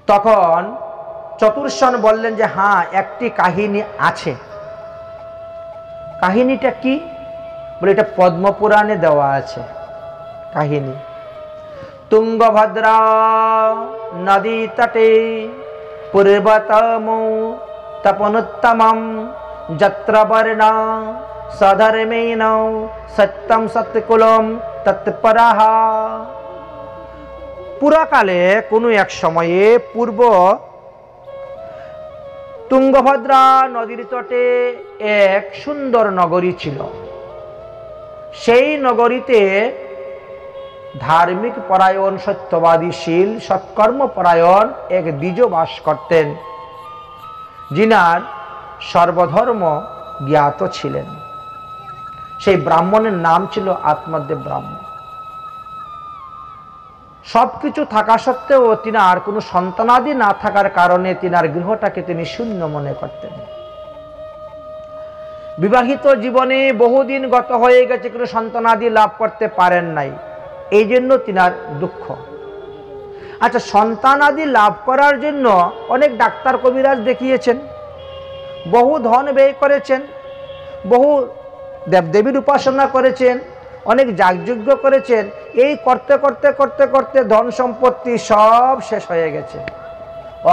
তখন চতুর্শন বললেন যে হ্যাঁ, একটি কাহিনী আছে। কাহিনীটা কি? বলে এটা পদ্মপুরাণে দেওয়া আছে কাহিনী। তুঙ্গভদ্রা নদী তটে পূর্বতম তপনোত্তমম যত্র বর্ণ সধর্মেণ সত্যম সত্যকুলম তৎপরঃ। পুরাকালে কোনো এক সময়ে পূর্ব তুঙ্গভদ্রা নদীর তটে এক সুন্দর নগরী ছিল। সেই নগরীতে ধার্মিক পরায়ণ, সত্যবাদীশীল, সৎকর্ম পরায়ণ এক দ্বিজ বাস করতেন, যিনার সর্বধর্ম জ্ঞাত ছিলেন। সেই ব্রাহ্মণের নাম ছিল আত্মদেব ব্রাহ্মণ। সবকিছু থাকা সত্ত্বেও তিনার কোনো সন্তানাদি না থাকার কারণে তিনার গৃহটাকে তিনি শূন্য মনে করতেন। বিবাহিত জীবনে বহুদিন গত হয়ে গেছে, কোনো সন্তানাদি লাভ করতে পারেন নাই, এই জন্য তিনার দুঃখ। আচ্ছা, সন্তানাদি লাভ করার জন্য অনেক ডাক্তার কবিরাজ দেখিয়েছেন, বহু ধন ব্যয় করেছেন, বহু দেবদেবীর উপাসনা করেছেন, অনেক যাগযজ্ঞ করেছেন। এই করতে করতে করতে করতে ধন সম্পত্তি সব শেষ হয়ে গেছে।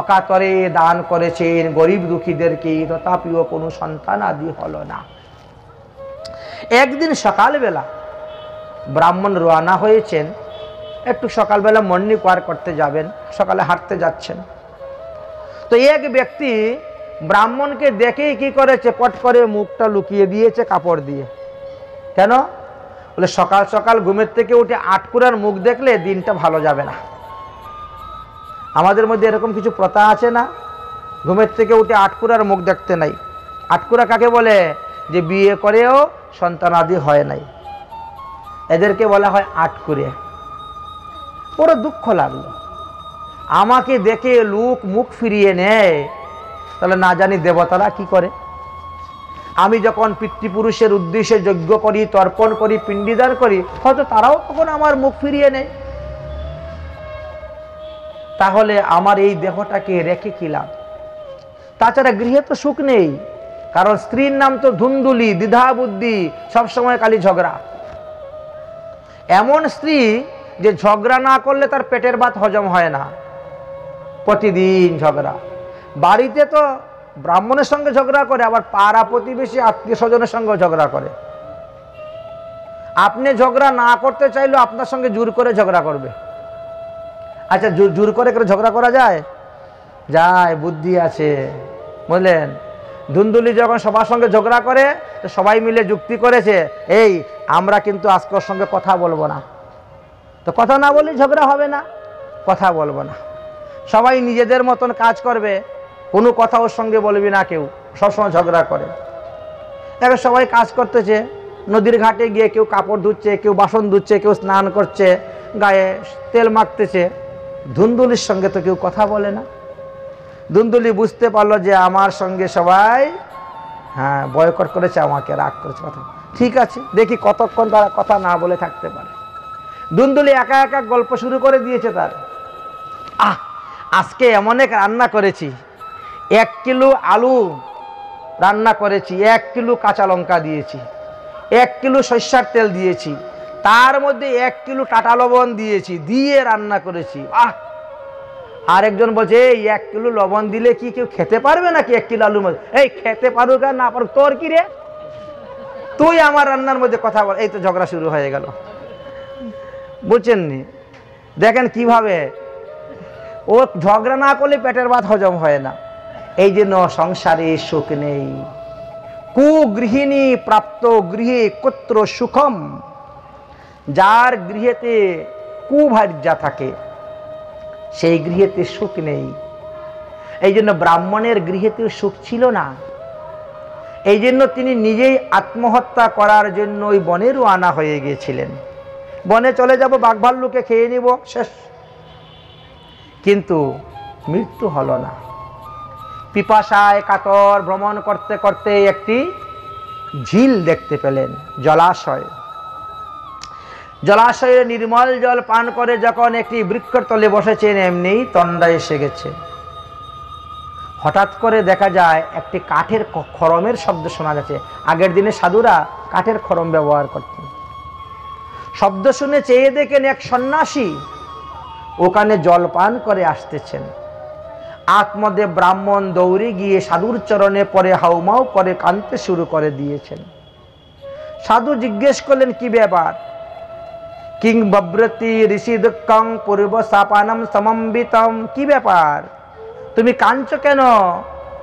অকাতরে দান করেছেন গরিব দুঃখীদেরকে, তথাপিও কোনো সন্তান আদি হলো না। একদিন সকালবেলা ব্রাহ্মণ রওনা হয়েছেন, একটু সকালবেলা মর্নিং ওয়াক করতে যাবেন, সকালে হাঁটতে যাচ্ছেন। তো এক ব্যক্তি ব্রাহ্মণকে দেখেই কি করেছে, পট করে মুখটা লুকিয়ে দিয়েছে কাপড় দিয়ে। কেন? বলে সকাল সকাল ঘুমের থেকে উঠে আটকুরার মুখ দেখলে দিনটা ভালো যাবে না। আমাদের মধ্যে এরকম কিছু প্রথা আছে না? ঘুমের থেকে উঠে আটকুরার মুখ দেখতে নাই। আটকুরা কাকে বলে? যে বিয়ে করেও সন্তানাদি হয় নাই, এদেরকে বলা হয় আটকুরে। বড় দুঃখ লাগলো, আমাকে দেখে লোক মুখ ফিরিয়ে নেয়, তাহলে না জানি দেবতারা কি করে। আমি যখন পিতৃপুরুষের উদ্দেশ্যে যজ্ঞ করি, তর্পণ করি, পিণ্ডিদান করি, হয়তো তারাও তখন আমার মুখ ফিরিয়ে নেয়। তাহলে আমার এই দেহটাকে রেখে কি লাভ? তাছাড়া গৃহে তো সুখ নেই, কারণ স্ত্রীর নাম তো ধুন্দুলি, দ্বিধা বুদ্ধি, সবসময় খালি ঝগড়া। এমন স্ত্রী যে ঝগড়া না করলে তার পেটের ভাত হজম হয় না, প্রতিদিন ঝগড়া। বাড়িতে তো ব্রাহ্মণের সঙ্গে ঝগড়া করে, আবার পাড়া প্রতিবেশী আত্মীয় স্বজনের সঙ্গে ঝগড়া করে। আপনি ঝগড়া না করতে চাইলেও আপনার সঙ্গে জোর করে ঝগড়া করবে। আচ্ছা, জোর করে ঝগড়া করা যায়? যায়, বুদ্ধি আছে, বুঝলেন? ধুন্দুলি যখন সবার সঙ্গে ঝগড়া করে, তো সবাই মিলে যুক্তি করেছে, এই আমরা কিন্তু আজকের সঙ্গে কথা বলবো না। তো কথা না বললে ঝগড়া হবে না, কথা বলবো না, সবাই নিজেদের মতন কাজ করবে, কোনো কথা ওর সঙ্গে বলবি না কেউ, সবসময় ঝগড়া করে। এবার সবাই কাজ করতেছে, নদীর ঘাটে গিয়ে কেউ কাপড় ধুচ্ছে, কেউ বাসন ধুচ্ছে, কেউ স্নান করছে, গায়ে তেল মাখতেছে। ধুন্দুলির সঙ্গে তো কেউ কথা বলে না। ধুন্দুলি বুঝতে পারলো যে আমার সঙ্গে সবাই বয়কট করেছে, আমাকে রাগ করেছে, কথা ঠিক আছে, দেখি কতক্ষণ তারা কথা না বলে থাকতে পারে। ধুন্দুলি একা একা গল্প শুরু করে দিয়েছে তার। আজকে এমন এক রান্না করেছি, 1 কিলো আলু রান্না করেছি, 1 কিলো কাঁচা লঙ্কা দিয়েছি, 1 কিলো সরষের তেল দিয়েছি, তার মধ্যে 1 কিলো টাটা লবণ দিয়েছি, দিয়ে রান্না করেছি। আরেকজন বলছে, এই 1 কিলো লবণ দিলে কি কেউ খেতে পারবে নাকি 1 কিলো আলুর মধ্যে? এই খেতে পারুক আর না পারুক, তোর কি রে? তুই আমার রান্নার মধ্যে কথা বল। এই তো ঝগড়া শুরু হয়ে গেল, বুঝছেন নি? দেখেন কিভাবে ও ঝগড়া না করলে পেটের ভাত হজম হয় না। এই জন্য সংসারে সুখ নেই। কুগৃহিণী প্রাপ্ত গৃহে কুত্র সুখম। যার গৃহেতে কুভার্যা থাকে, সেই গৃহেতে সুখ নেই। এই জন্য ব্রাহ্মণের গৃহেতেও সুখ ছিল না। এই জন্য তিনি নিজেই আত্মহত্যা করার জন্য ওই বনেরও আনা হয়ে গিয়েছিলেন। বনে চলে যাব, বাঘ ভাল্লুকে খেয়ে নিব, শেষ। কিন্তু মৃত্যু হলো না। পিপাসায় কাতর ভ্রমণ করতে করতে একটি ঝিল দেখতে পেলেন, জলাশয়। জলাশয়ের নির্মল জল পান করে যখন একটি বৃক্ষের তলে বসেছেন, এমনিই তন্দ্রা এসে গেছে। হঠাৎ করে দেখা যায় একটি কাঠের খড়মের শব্দ শোনা যাচ্ছে। আগের দিনে সাধুরা কাঠের খড়ম ব্যবহার করতেন। শব্দ শুনে চেয়ে দেখেন এক সন্ন্যাসী ওখানে জল পান করে আসতেছেন। আত্মদেব ব্রাহ্মণ দৌড়ে গিয়ে সাধুর চরণে পরে হাউমাউ করে কাঁদতে শুরু করে দিয়েছেন। সাধু জিজ্ঞেস করলেন, কি ব্যাপার? কিং বব্রতি ঋষি দুঃখং পূর্ব সাপানম সমম্বিতম। কি ব্যাপার, তুমি কাঁদছো কেন?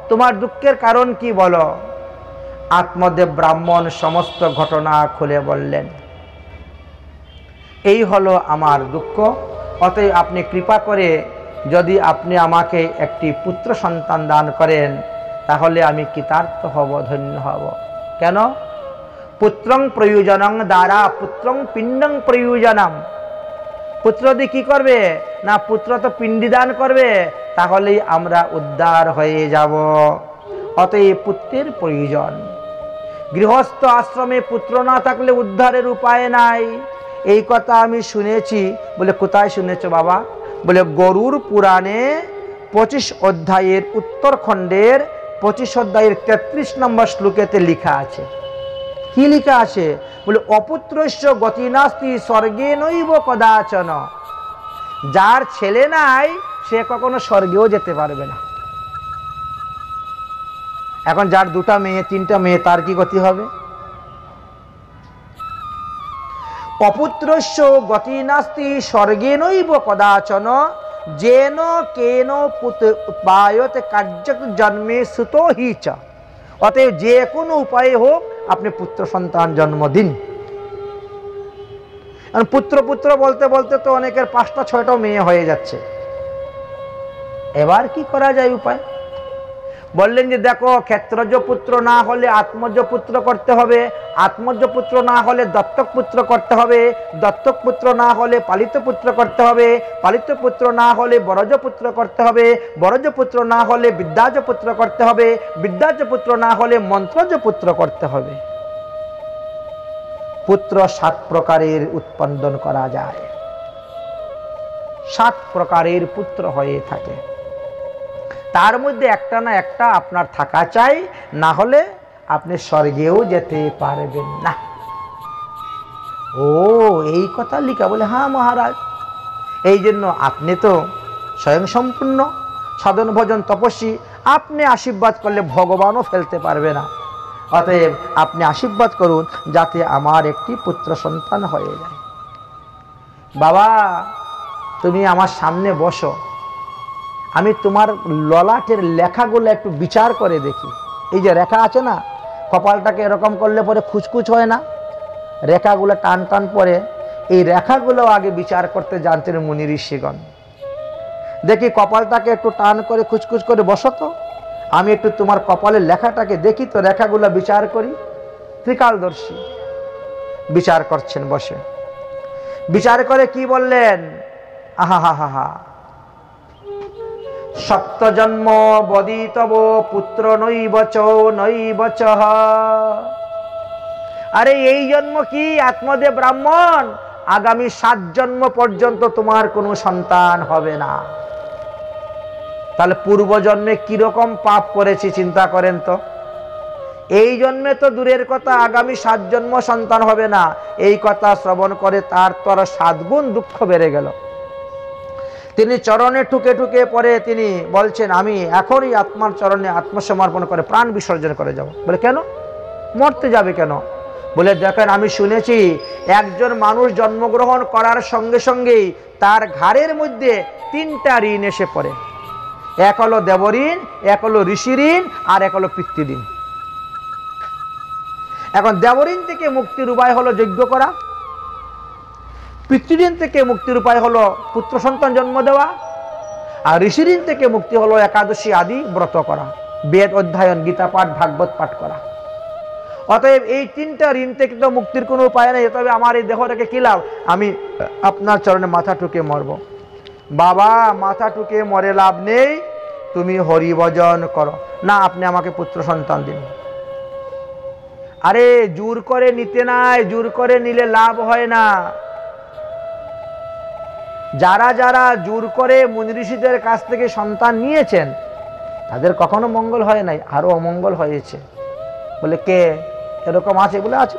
তোমার দুঃখের কারণ কি বলো? আত্মদেব ব্রাহ্মণ সমস্ত ঘটনা খুলে বললেন। এই হলো আমার দুঃখ, অতএব আপনি কৃপা করে যদি আপনি আমাকে একটি পুত্র সন্তান দান করেন তাহলে আমি কৃতার্থ হব, ধন্য হব। কেন? পুত্রং প্রয়োজনং দ্বারা পুত্রং পিণ্ডং প্রয়োজনম। পুত্র দিয়ে কি করবে না, পুত্র তো পিণ্ডি দান করবে, তাহলেই আমরা উদ্ধার হয়ে যাব। অতএব পুত্রের প্রয়োজন। গৃহস্থ আশ্রমে পুত্র না থাকলে উদ্ধারের উপায় নাই। এই কথা আমি শুনেছি। বলে, কোথায় শুনেছো বাবা? বলে, গরুর পুরাণে 25 অধ্যায়ের উত্তরখণ্ডের 25 অধ্যায়ের 33 নম্বর শ্লোকেতে লেখা আছে। কি লেখা আছে? বলে, অপুত্রস্য গতি নাস্তি স্বর্গে নৈব কদাচন। যার ছেলে নাই সে কখনো স্বর্গেও যেতে পারবে না। এখন যার 2টা মেয়ে 3টা মেয়ে তার কি গতি হবে? অপুত্রস্য গতি নাস্তি স্বর্গে নৈব কদাচন যেন কেন উৎপায়তে কার্য জন্মে সুত হিচ। অতএব যে কোনো উপায়ে হোক আপনি পুত্র সন্তান জন্ম দিন। পুত্র পুত্র বলতে বলতে তো অনেকের 5টা 6টা মেয়ে হয়ে যাচ্ছে। এবার কি করা যায় উপায়? বললেন যে দেখো, ক্ষেত্রজ পুত্র না হলে আত্মজ পুত্র করতে হবে, আত্মজ পুত্র না হলে দত্তক পুত্র করতে হবে, দত্তক পুত্র না হলে পালিত পুত্র করতে হবে, পালিত পুত্র না হলে বরজ পুত্র করতে হবে, বরজ পুত্র না হলে বিদ্যাজ পুত্র করতে হবে, বিদ্যাজ পুত্র না হলে মন্ত্রজ পুত্র করতে হবে। পুত্র 7 প্রকারের উৎপাদন করা যায়। 7 প্রকারের পুত্র হয়ে থাকে। তার মধ্যে একটা না একটা আপনার থাকা চাই, না হলে আপনি স্বর্গেও যেতে পারবেন না। ও, এই কথা লিখা? বলে, হ্যাঁ মহারাজ। এই জন্য আপনি তো স্বয়ং সম্পূর্ণ সাধন ভজন তপস্বী, আপনি আশীর্বাদ করলে ভগবানও ফেলতে পারবে না। অতএব আপনি আশীর্বাদ করুন যাতে আমার একটি পুত্র সন্তান হয়ে যায়। বাবা, তুমি আমার সামনে বসো, আমি তোমার ললাটের লেখাগুলো একটু বিচার করে দেখি। এই যে রেখা আছে না, কপালটাকে এরকম করলে পরে খুচকুচ হয় না, রেখাগুলো টান টান পরে, এই রেখাগুলো আগে বিচার করতে জানতেন মুনি ঋষিগণ। দেখি কপালটাকে একটু টান করে খুচকুচ করে বসো তো, আমি একটু তোমার কপালের লেখাটাকে দেখি তো, রেখাগুলো বিচার করি। ত্রিকালদর্শী বিচার করছেন বসে। বিচার করে কি বললেন? আহা হা হা হা, সপ্তজন্ম বদিতব পুত্র নৈবচ নৈবচ। আরে এই জন্ম কি আত্মদেব ব্রাহ্মণ, আগামী 7 জন্ম পর্যন্ত তোমার কোনো সন্তান হবে না। তাহলে পূর্বজন্মে কিরকম পাপ করেছি চিন্তা করেন তো। এই জন্মে তো দূরের কথা, আগামী 7 জন্ম সন্তান হবে না। এই কথা শ্রবণ করে তার তো আরো 7 গুণ দুঃখ বেড়ে গেল। তিনি চরণে ঠুকে ঠুকে পরে তিনি বলছেন, আমি এখনই আত্মার চরণে আত্মসমর্পণ করে প্রাণ বিসর্জন করে যাব। বলে, কেন? মরতে যাবে কেন? বলে, দেখেন আমি শুনেছি একজন মানুষ জন্মগ্রহণ করার সঙ্গে সঙ্গেই তার ঘাড়ের মধ্যে 3টা ঋণ এসে পড়ে। এক হলো দেবঋণ, এক হলো ঋষি ঋণ, আর এক হলো পিতৃঋণ। এখন দেবঋণ থেকে মুক্তির উপায় হলো যজ্ঞ করা, পিতৃঋণ থেকে মুক্তির উপায় হলো পুত্র সন্তান জন্ম দেওয়া, আর ঋষিঋণ থেকে মুক্তি হলো একাদশী আদি ব্রত করা, বেদ অধ্যয়ন, গীতা পাঠ, ভাগবত পাঠ করা। অতএব এই 3টা ঋণ থেকে তো মুক্তির কোনো উপায় নেই। তবে আমার এই দেহটাকে কি লাভ? আমি আপনার চরণে মাথা টুকে মরব। বাবা, মাথা টুকে মরে লাভ নেই, তুমি হরিভজন করো না, আপনি আমাকে পুত্র সন্তান দিন। আরে জোর করে নিতে নাই, জোর করে নিলে লাভ হয় না। যারা যারা জোর করে মুনি ঋষিদের কাছ থেকে সন্তান নিয়েছেন তাদের কখনো মঙ্গল হয় নাই, আরো অমঙ্গল হয়েছে। বলে কে এরকম আছে? বলে আছে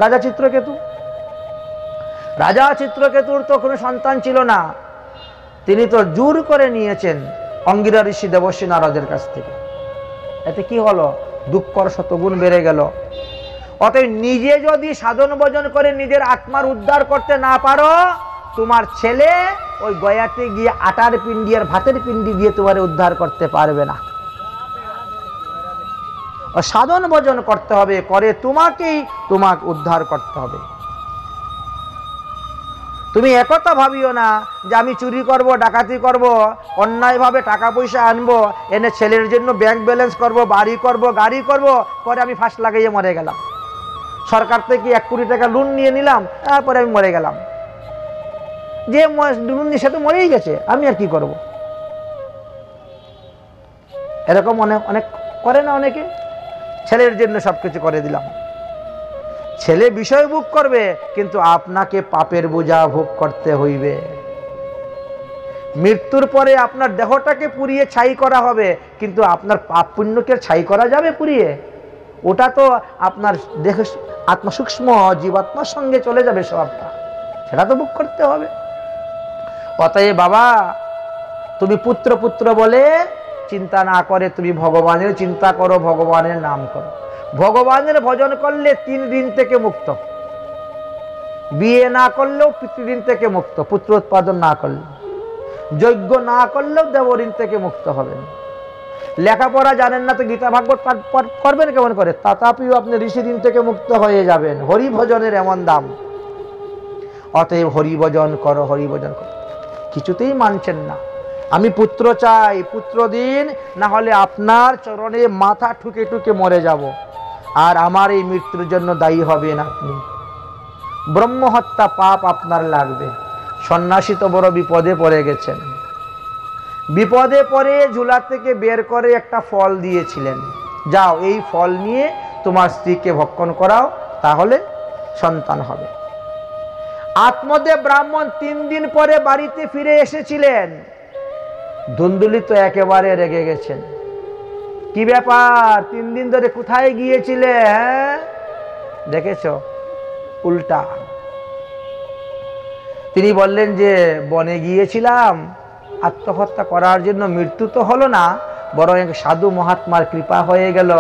রাজা চিত্রকেতু। রাজা চিত্রকেতুর তো কোনো সন্তান ছিল না, তিনি তো জোর করে নিয়েছেন অঙ্গিরা ঋষি দেবর্ষি নারদের কাছ থেকে। এতে কি হলো? দুঃখর শতগুণ বেড়ে গেল। অতএব নিজে যদি সাধন ভজন করে নিজের আত্মার উদ্ধার করতে না পারো, তোমার ছেলে ওই গয়াতে গিয়ে আটার পিণ্ডি আর ভাতের পিণ্ডি দিয়ে তোমার উদ্ধার করতে পারবে না। ও সাধন ভজন করতে হবে, করে তোমাকে উদ্ধার করতে হবে। তুমি একথা ভাবিও না যে আমি চুরি করব, ডাকাতি করব, অন্যায়ভাবে টাকা পয়সা আনবো, এনে ছেলের জন্য ব্যাংক ব্যালেন্স করব, বাড়ি করব, গাড়ি করব, করে আমি ফাঁস লাগাইয়ে মরে গেলাম। সরকার থেকে 1 কোটি টাকা লোন নিয়ে নিলাম, তারপরে আমি মরে গেলাম। যে লোন নিয়ে সে তো মরেই গেছে, আমি আর কি করব? এরকম অনেক করে না অনেকে। ছেলের জন্য সবকিছু করে দিলাম। ছেলে বিষয় ভোগ করবে, কিন্তু আপনাকে পাপের বোঝা ভোগ করতে হইবে। মৃত্যুর পরে আপনার দেহটাকে পুড়িয়ে ছাই করা হবে, কিন্তু আপনার পাপ পুণ্যকে ছাই করা যাবে পুড়িয়ে? ওটা তো আপনার দেহ আত্মসূক্ষ্ম জীবাত্মার সঙ্গে চলে যাবে সবটা, সেটা তো ভোগ করতে হবে। অতএব বাবা, তুমি পুত্র পুত্র বলে চিন্তা না করে তুমি ভগবানের চিন্তা করো, ভগবানের নাম করো। ভগবানের ভজন করলে 3 ঋণ থেকে মুক্ত। বিয়ে না করলেও পিতৃঋণ থেকে মুক্ত, পুত্র উৎপাদন না করলে। যজ্ঞ না করলেও দেবঋণ থেকে মুক্ত হবেন। লেখাপড়া জানেন না তো গীতা ভাগবত করবেন কেমন করে? তথাপিও আপনি ঋষি ঋণ থেকে মুক্ত হয়ে যাবেন। হরি ভজনের এমন দাম। অতএব হরি ভজন করো, হরি ভজন করো। কিছুতেই মানছেন না। আমি পুত্র চাই, পুত্র দিন, না হলে আপনার চরণে মাথা ঠুকে ঠুকে মরে যাব, আর আমার এই মৃত্যুর জন্য দায়ী হবেন আপনি। ব্রহ্মহত্যা পাপ আপনার লাগবে। সন্ন্যাসী তো বড় বিপদে পড়ে গেছেন। বিপদে পড়ে ঝুলা থেকে বের করে একটা ফল দিয়েছিলেন, যাও এই ফল নিয়ে তোমার স্ত্রীকে ভক্ষণ করাও, তাহলে সন্তান হবে। আত্মদেব ব্রাহ্মণ 3 দিন পরে বাড়িতে ফিরে এসেছিলেন। ধুন্দুলি তো একেবারে রেগে গেছেন। কি ব্যাপার, 3 দিন ধরে কোথায় গিয়েছিলে? হ্যাঁ দেখেছো, উল্টা। তিনি বললেন যে বনে গিয়েছিলাম আত্মহত্যা করার জন্য, মৃত্যু তো হলো না, বরং এক সাধু মহাত্মার কৃপা হয়ে গেল,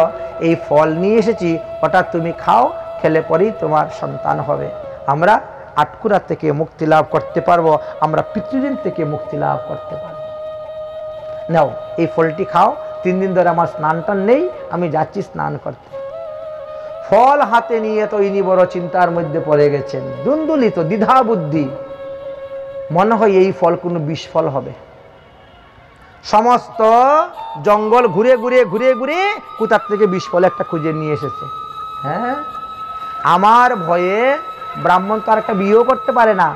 এই ফল নিয়ে এসেছি, ওটা তুমি খাও, খেলে পরেই তোমার সন্তান হবে। আমরা আটকুরা থেকে মুক্তি লাভ করতে পারবো, আমরা পিতৃঋণ থেকে মুক্তি লাভ করতে পারবো। নাও এই ফলটি খাও, 3 দিন ধরে আমার স্নান টান নেই, আমি যাচ্ছি স্নান করতে। ফল হাতে নিয়ে তো ইনি বড় চিন্তার মধ্যে পড়ে গেছেন। দুন্দুলিত, দ্বিধা বুদ্ধি, মনে হয় এই ফল কোনো বিষ ফল হবে। সমস্ত জঙ্গল ঘুরে ঘুরে ঘুরে ঘুরে কোথার থেকে বিষ ফল একটা খুঁজে নিয়ে এসেছে। হ্যাঁ, আমার ভয়ে ব্রাহ্মণ তো আর একটা বিয়েও করতে পারে না,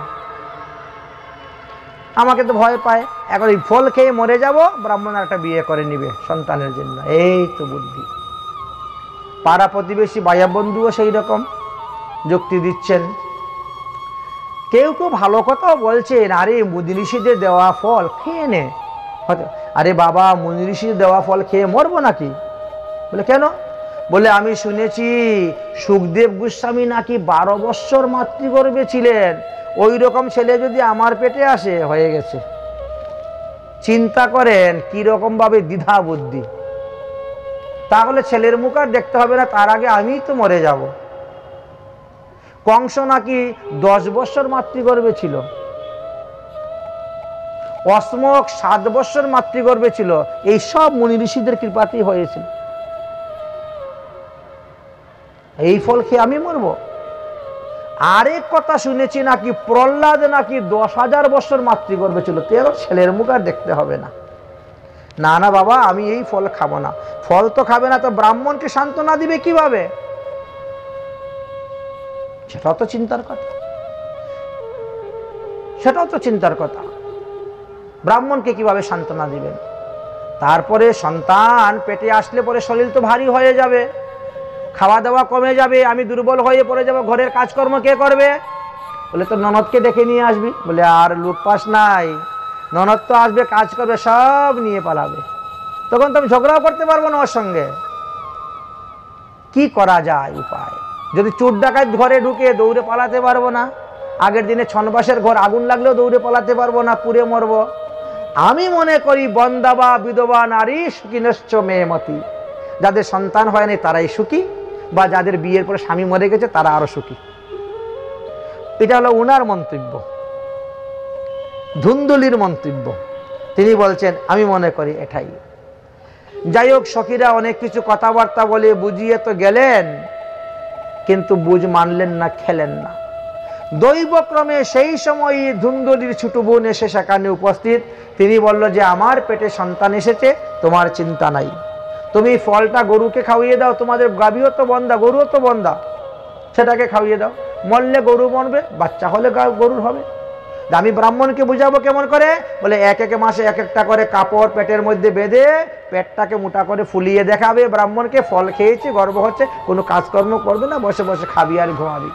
আমাকে তো ভয় পায়। এখন এই ফল খেয়ে মরে যাব, ব্রাহ্মণ আর একটা বিয়ে করে নিবে সন্তানের জন্য। এই তো বুদ্ধি। পাড়া প্রতিবেশী ভাইয়া বন্ধুও সেই রকম যুক্তি দিচ্ছেন। কেউ কেউ ভালো কথাও বলছেন, আরে মুনি ঋষিদের দেওয়া ফল খেয়ে নে। আরে বাবা, মুনি ঋষিদের দেওয়া ফল খেয়ে মরবো নাকি? বলে কেন? বলে আমি শুনেছি সুখদেব গোস্বামী নাকি 12 বৎসর মাতৃগর্ভে ছিলেন, ওই রকম ছেলে যদি আমার পেটে আসে, হয়ে গেছে। চিন্তা করেন কি রকম ভাবে দ্বিধা বুদ্ধি। তাহলে ছেলের মুখ আর দেখতে হবে না, তার আগে আমিই তো মরে যাব। কংস নাকি 10 বৎসর মাতৃগর্ভে ছিল, অসমক 7 বৎসর মাতৃগর্ভে ছিল। এই সব মুনি ঋষিদের কৃপাতেই হয়েছিল। এই ফল খেয়ে আমি মরব? আরেক কথা শুনেছি নাকি প্রহ্লাদ নাকি 10,000 বৎসর মাতৃগর্ভে ছিল, তেরো ছেলের মুখ আর দেখতে হবে না। না না বাবা, আমি এই ফল খাবো না। ফল তো খাবে না তো ব্রাহ্মণকে সান্ত্বনা দিবে কিভাবে? সেটাও তো চিন্তার কথা, সেটাও তো চিন্তার কথা। ব্রাহ্মণকে কিভাবে সান্ত্বনা দিবেন? তারপরে সন্তান পেটে আসলে পরে শরীর তো ভারী হয়ে যাবে, খাওয়া দাওয়া কমে যাবে, আমি দুর্বল হয়ে পড়ে যাব, ঘরের কাজকর্ম কে করবে? বলে তো ননদকে ডেকে নিয়ে আসবি। বলে আর লোক পাস নাই, ননদ তো আসবে, কাজ করবে, সব নিয়ে পালাবে, তখন তো আমি ঝগড়াও করতে পারবো না ওর সঙ্গে। কি করা যায় উপায়? যদি চোর ডাকাত ঘরে ঢুকে দৌড়ে পালাতে পারবো না, আগের দিনে ছনবাসের ঘর আগুন লাগলেও দৌড়ে পালাতে পারবো না, পুড়ে মরবো। আমি মনে করি বন্দাবা বিধবা নারী সুখিনশ্চ মেয়মতি, যাদের সন্তান হয়নি তারাই সুখী, বা যাদের বিয়ের পরে স্বামী মরে গেছে তারা আরো সুখী। এটা হলো উনার মন্তব্য, ধুন্দুলির মন্তব্য। তিনি বলছেন আমি মনে করি এটাই। যাই হোক, সখীরা অনেক কিছু কথাবার্তা বলে বুঝিয়ে তো গেলেন, কিন্তু বুঝ মানলেন না, খেলেন না। দৈবক্রমে সেই সময় ধুন্দুলির ছোট বোন এসে সেখানে উপস্থিত। তিনি বলল যে আমার পেটে সন্তান এসেছে, তোমার চিন্তা নাই, তুমি ফলটা গরুকে খাওয়িয়ে দাও, তোমাদের গাভীও তো বন্ধা, গরুও তো বন্ধা, সেটাকে খাওয়িয়ে দাও, মরলে গরু মরবে, বাচ্চা হলে গরুর হবে। আমি ব্রাহ্মণকে বুঝাবো কেমন করে? বলে এক এক মাসে এক একটা করে কাপড় পেটের মধ্যে বেঁধে পেটটাকে মোটা করে ফুলিয়ে দেখাবে ব্রাহ্মণকে, ফল খেয়েছে, গর্ব হচ্ছে, কোনো কাজকর্ম করবে না, বসে বসে খাবি আর ঘুমাবি।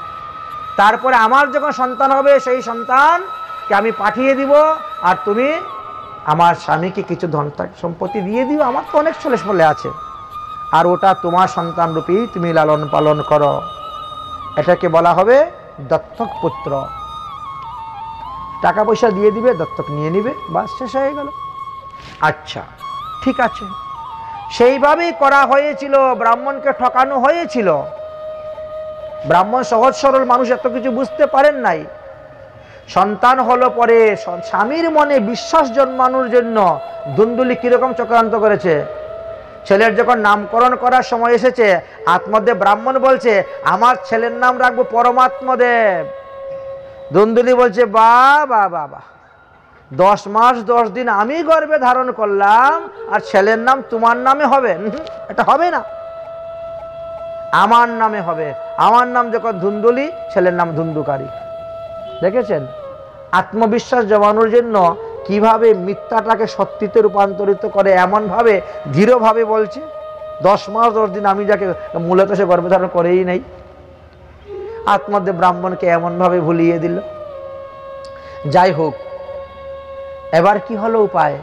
তারপরে আমার যখন সন্তান হবে সেই সন্তানকে আমি পাঠিয়ে দিব, আর তুমি আমার স্বামীকে কিছু ধন সম্পত্তি দিয়ে দিও, আমার তো অনেক ছেলে বলে আছে, আর ওটা তোমার সন্তান রূপী তুমি লালন পালন করো। এটাকে বলা হবে দত্তক পুত্র। টাকা পয়সা দিয়ে দিবে, দত্তক নিয়ে নিবে, বাস শেষ হয়ে গেল। আচ্ছা ঠিক আছে, সেইভাবেই করা হয়েছিল, ব্রাহ্মণকে ঠকানো হয়েছিল। ব্রাহ্মণ সহজ সরল মানুষ, এত কিছু বুঝতে পারেন নাই। সন্তান হলো পরে স্বামীর মনে বিশ্বাস জন্মানোর জন্য ধুন্দুলি কিরকম চক্রান্ত করেছে। ছেলের যখন নামকরণ করার সময় এসেছে, আত্মদেব ব্রাহ্মণ বলছে আমার ছেলের নাম রাখবো পরমাত্মদেব। ধুন্দুলি বলছে বা বা বা বা, 10 মাস 10 দিন আমি গর্ভে ধারণ করলাম, আর ছেলের নাম তোমার নামে হবে? এটা হবে না, আমার নামে হবে। আমার নাম যখন ধুন্দুলি, ছেলের নাম ধুন্দুকারী। দেখেছেন আত্মবিশ্বাস জমানোর জন্য কিভাবে মিথ্যাটাকে সত্যিতে রূপান্তরিত করে, এমন ভাবে দৃঢ়ভাবে বলছে 10 মাস 10 দিন আমি যাকে, মূলত সে গর্ভধারণ করেই নাই। আত্মদেব ব্রাহ্মণকে এমনভাবে ভুলিয়ে দিল। যাই হোক, এবার কি হলো উপায়?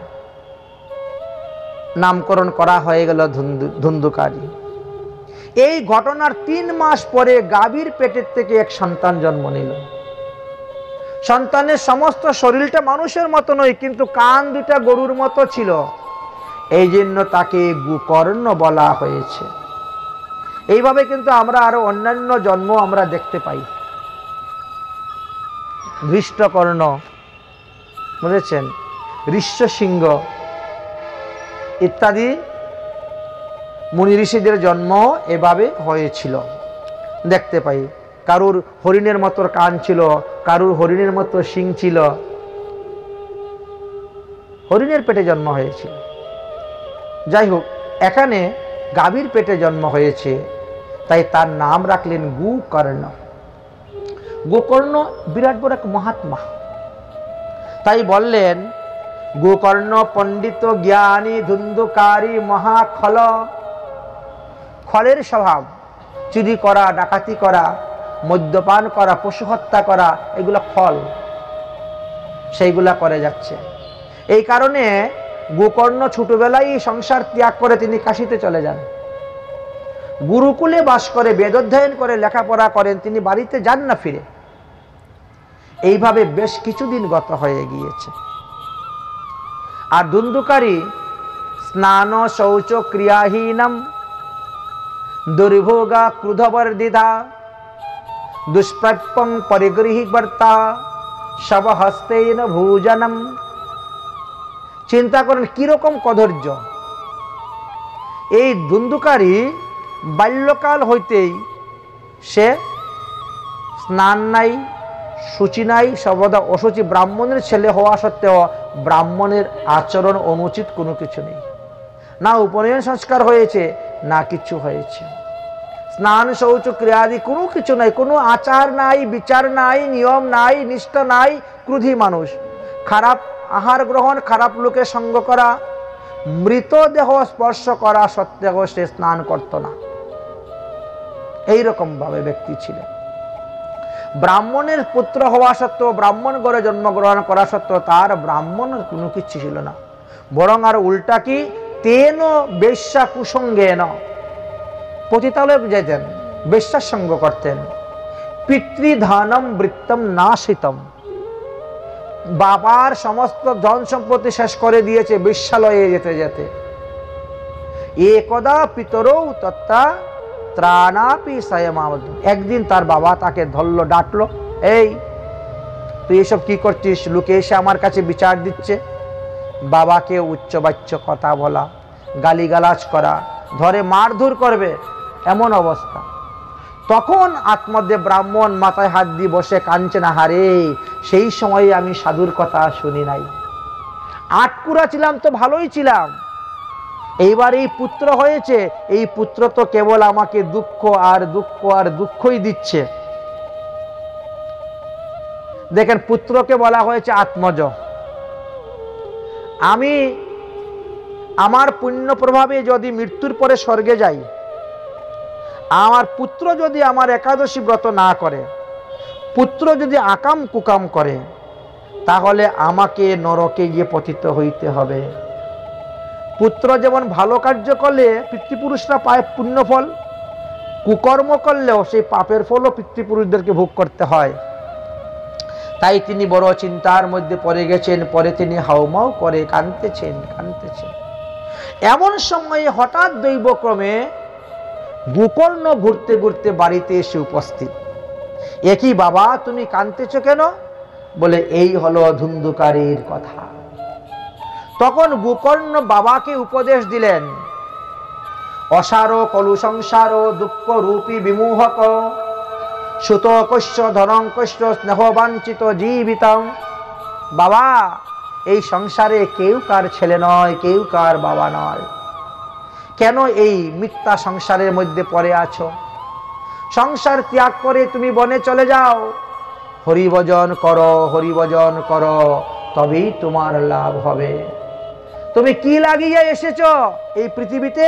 নামকরণ করা হয়ে গেল ধুন্দুকারী। এই ঘটনার 3 মাস পরে গাভীর পেটের থেকে এক সন্তান জন্ম নিল। সন্তানের সমস্ত শরীরটা মানুষের মতো নয়, কিন্তু কান দুটা গরুর মতো ছিল, এই জন্য তাকে গোকর্ণ বলা হয়েছে। এইভাবে কিন্তু আমরা আরো অন্যান্য জন্ম আমরা দেখতে পাই। ধৃষ্টকর্ণ, বুঝেছেন, ঋষ্যসিংহ ইত্যাদি মুনি ঋষিদের জন্ম এভাবে হয়েছিল, দেখতে পাই। কারুর হরিণের মতো কান ছিল, কারুর হরিণের মতো শিং ছিল, হরিণের পেটে জন্ম হয়েছিল। যাই হোক, এখানে গাভীর পেটে জন্ম হয়েছে, তাই তার নাম রাখলেন গোকর্ণ। গোকর্ণ বিরাট বড় এক মহাত্মা, তাই বললেন গোকর্ণ পণ্ডিত জ্ঞানী ধুন্দুকারী মহাখল। খলের স্বভাব, চুরি করা, ডাকাতি করা, মদ্যপান করা, পশু হত্যা করা, এগুলো ফল, সেইগুলা করে যাচ্ছে। এই কারণে গোকর্ণ ছোটবেলায় সংসার ত্যাগ করে তিনি কাশীতে চলে যান, গুরুকুলে বাস করে, বেদ অধ্যয়ন করে, লেখাপড়া করেন, তিনি বাড়িতে যান না ফিরে। এইভাবে বেশ কিছুদিন গত হয়ে গিয়েছে। আর ধুন্দুকারী স্নান শৌচ ক্রিয়াহীনম দুর্ভোগা ক্রুধবর্ধিতা দুষ্প্রাপ্যং পরিগৃহী বর্তা শবহস্তেন ভোজনম। চিন্তা করেন কিরকম কদর্য। এই ধুন্দুকারী বাল্যকাল হইতেই সে স্নান নাই, শুচি নাই, সর্বদা অশুচি। ব্রাহ্মণের ছেলে হওয়া সত্ত্বেও ব্রাহ্মণের আচরণ অনুচিত কোনো কিছু নেই, না উপনয়ন সংস্কার হয়েছে, না কিছু হয়েছে। স্নান শৌচ ক্রিয়াদি কোনো কিছু নাই, কোনো আচার নাই, বিচার নাই, নিয়ম নাই, নিষ্ঠা নাই। ক্রোধী মানুষ, খারাপ আহার গ্রহণ, খারাপ লোকের সঙ্গ করা, মৃতদেহ স্পর্শ করা সত্ত্বেও সে স্নান করত না। এইরকম ভাবে ব্যক্তি ছিল। ব্রাহ্মণের পুত্র হওয়া সত্ত্বেও, ব্রাহ্মণ ঘরে জন্মগ্রহণ করা সত্ত্বেও তার ব্রাহ্মণ কোনো কিছু ছিল না, বরং আর উল্টা কি, তেন বেশ্যা কুসঙ্গেন, পতিতালয়ে যেতেন, বেশ্যার সঙ্গ করতেন। পিতৃধানম বৃত্তম নাশিতম, বাবার সমস্ত ধন সম্পত্তি শেষ করে দিয়েছে বেশ্যালয়ে যেতে যেতে। একদা পিতরৌ তত্তা ত্রাণাপি সায়মাবদ্ধ, একদিন তার বাবা তাকে ধরলো, ডাকলো, এই তুই এসব কি করছিস? লোকে এসে আমার কাছে বিচার দিচ্ছে। বাবাকে উচ্চবাচ্য কথা বলা, গালিগালাজ করা, ধরে মারধর করবে, এমন অবস্থা। তখন আত্মদেব ব্রাহ্মণ মাথায় হাত দিয়ে বসে কাঁদছেন, হারে সেই সময়ে আমি সাধুর কথা শুনি নাই, আটকুরা ছিলাম তো ভালোই ছিলাম, এইবার এই পুত্র হয়েছে, এই পুত্র তো কেবল আমাকে দুঃখ আর দুঃখ আর দুঃখই দিচ্ছে। দেখেন, পুত্রকে বলা হয়েছে আত্মজ। আমি আমার পুণ্য প্রভাবে যদি মৃত্যুর পরে স্বর্গে যাই, আমার পুত্র যদি আমার একাদশী ব্রত না করে, পুত্র যদি আকাম কুকাম করে, তাহলে আমাকে নরকে গিয়ে পতিত হইতে হবে। পুত্র যেমন ভালো কার্য করলে পিতৃপুরুষরা পায় পুণ্যফল, কুকর্ম করলেও সেই পাপের ফলও পিতৃপুরুষদেরকে ভোগ করতে হয়। তাই তিনি বড় চিন্তার মধ্যে পড়ে গেছেন। পরে তিনি হাউমাউ করে কাঁদতেছেন। এমন সময়ে হঠাৎ দৈবক্রমে গোকর্ণ ঘুরতে ঘুরতে বাড়িতে এসে উপস্থিত। একই বাবা, তুমি কাঁদতেছ কেন? বলে, এই হলো ধুন্ধুকারীর কথা। তখন গোকর্ণ বাবাকে উপদেশ দিলেন, অসার কলু সংসার দুঃখ রূপী বিমোহক সুতকস্য ধনঙ্কস্য স্নেহবাঞ্ছিত জীবিতং। বাবা, এই সংসারে কেউ কার ছেলে নয়, কেউ কার বাবা নয়, কেন এই মিথ্যা সংসারের মধ্যে পড়ে আছো? সংসার ত্যাগ করে তুমি বনে চলে যাও, হরিভজন করো, হরিভজন করো, তবেই তোমার লাভ হবে। তুমি কি লাগিয়ে এসেছো এই পৃথিবীতে?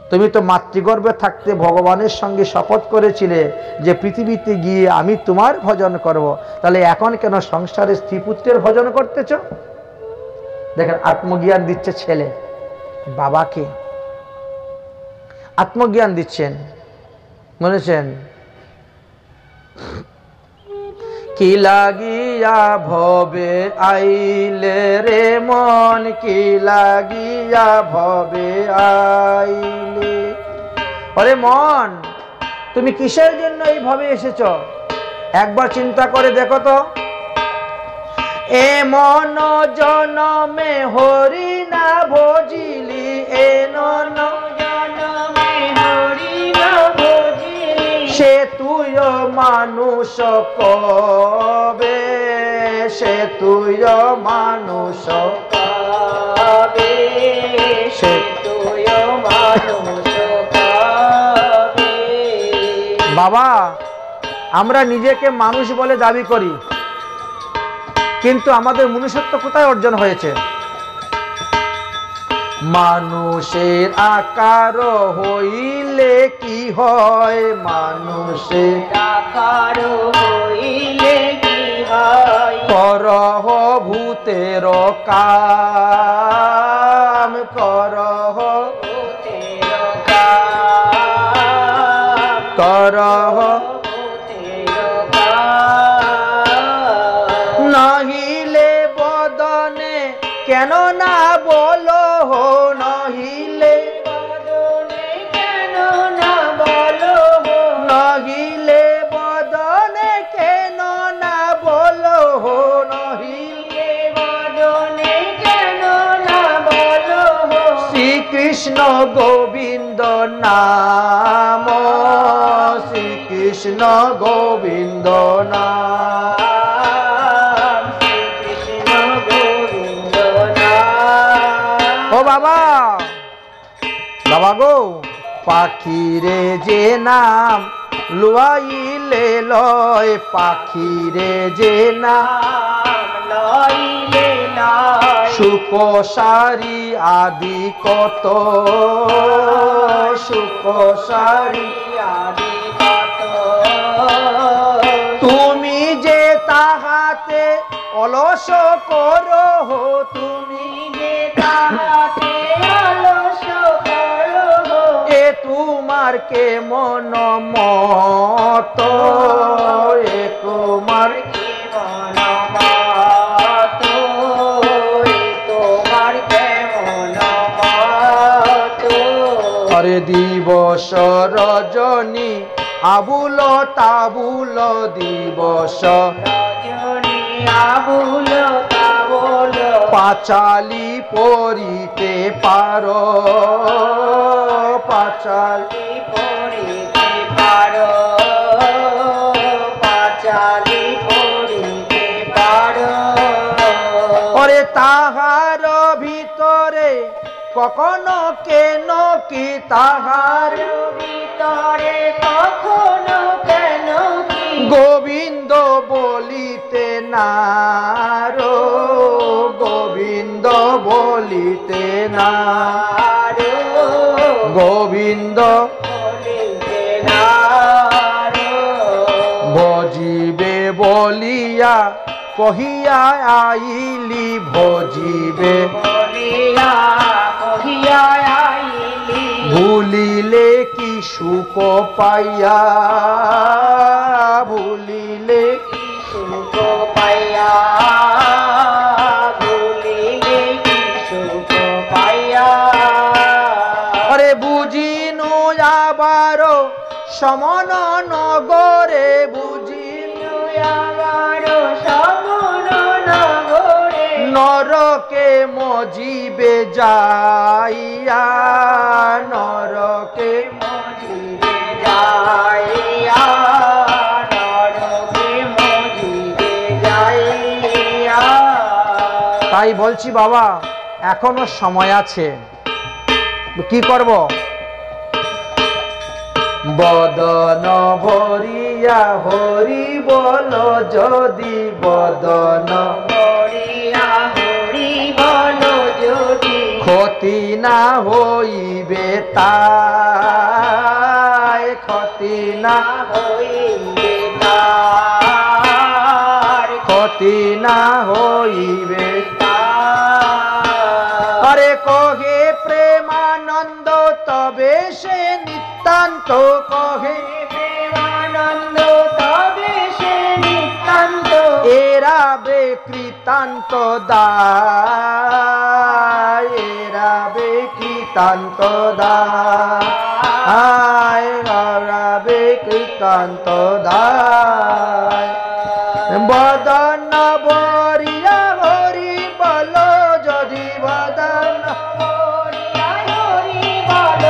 তুমি তো মাতৃগর্ভে থাকতে ভগবানের সঙ্গে শপথ করেছিলে যে পৃথিবীতে গিয়ে আমি তোমার ভজন করব, তাহলে এখন কেন সংসারে স্ত্রী পুত্রের ভজন করতেছ? দেখেন, আত্মজ্ঞান দিচ্ছে ছেলে বাবাকে, আত্মজ্ঞান দিচ্ছেন। বলেছেন, কি লাগিয়া ভবে আইলে রে মন, কি লাগিয়া ভবে আইলে। আরে মন, তুমি কিসের জন্য এই ভবে এসেছ? একবার চিন্তা করে দেখো তো। এ মন জনমে হরি না ভজিলি, এ নন জনমে হরি না ভজিলি, সে তুই মানুষ কবে, সে তুই মানুষ কবে, সে তুই মানুষ কবে। বাবা, আমরা নিজেকে মানুষ বলে দাবি করি, কিন্তু আমাদের মনুষ্যত্ব কোথায় অর্জন হয়েছে? মানুষের আকার হইলে কি হয়, মানুষের আকার হইলে কি হয়, করহ ভূতের কাম, করহ ভূতের কাম, করহ ভূতের কাম। নহিলে বদনে কেন না বলো, নহিলে বদনে কেন না বলো, নহিলে বদনে কেন না বলো, নহিলে বদনে কেন না বলো। শ্রীকৃষ্ণ গোবিন্দ নাম, শ্রীকৃষ্ণ গোবিন্দ নাম, বাবা। বাবা গো, পাখিরে যে নাম লইলে লয়, পাখিরে যে নাম লইলে লয়, সুখ সারি আদি কত, সুখ সারি আদি কত, তুমি যে তাহাতে অলস করো, তুমি যে তাহাতে অলস করো, এ তোমার কে মন মত, এ তোমার কি মনোমত, এ তোমার কেমন মত। হরে দিবস রজনী আবুল তাবুল দিবস, রজনী আবুল তাবুল, পাঁচালি পড়িতে পারো, পাঁচালি পড়িতে পারো, পাঁচালি পড়িতে পারো। ওরে তাহার ভিতরে কখনো কেন কি, তাহার ভিতরে কখনো কেন কি, গোবিন্দ বলিতে নারো, গোবিন্দ বলিতে না, আরো গোবিন্দ বলিতে নারো, ভজিবে বলিয়া কহিয়া আইলি, ভজিবে বলিয়া কহিয়া আইলি, ভুলিলে কি সুখ পাইয়া, ভুলিলে কি সুখ পাইয়া, ভুলিলে কি সুখ পাইয়া। আরে বুঝিনু আবার সমন নগরে, বুঝিনু আমার সমন নগরে, নরকে মজিবে যাইয়া, নরকে মজিবে যাইয়া, নরকে মজিবে যাইয়া। তাই বলছি বাবা এখনো সময় আছে, কি করব? বদন ভরিয়া হরি বল যদি, বদন হরিয়া হরি বল যদি, ক্ষতি না হইবে তাই, ক্ষতি না হইবে তার, ক্ষতি না হইবে। তার। আরে কহে প্রেমানন্দ তবে সে নিতান্ত, কহে প্রেমানন্দ তবে সে নিতান্ত, এরা বেকৃতান্ত দায়, এরা বেকৃতান্ত দায়, এরা বেকৃতান্ত দায়। বদন বরিয়া হরি বল যদি, বদন হরিয়া হরি বল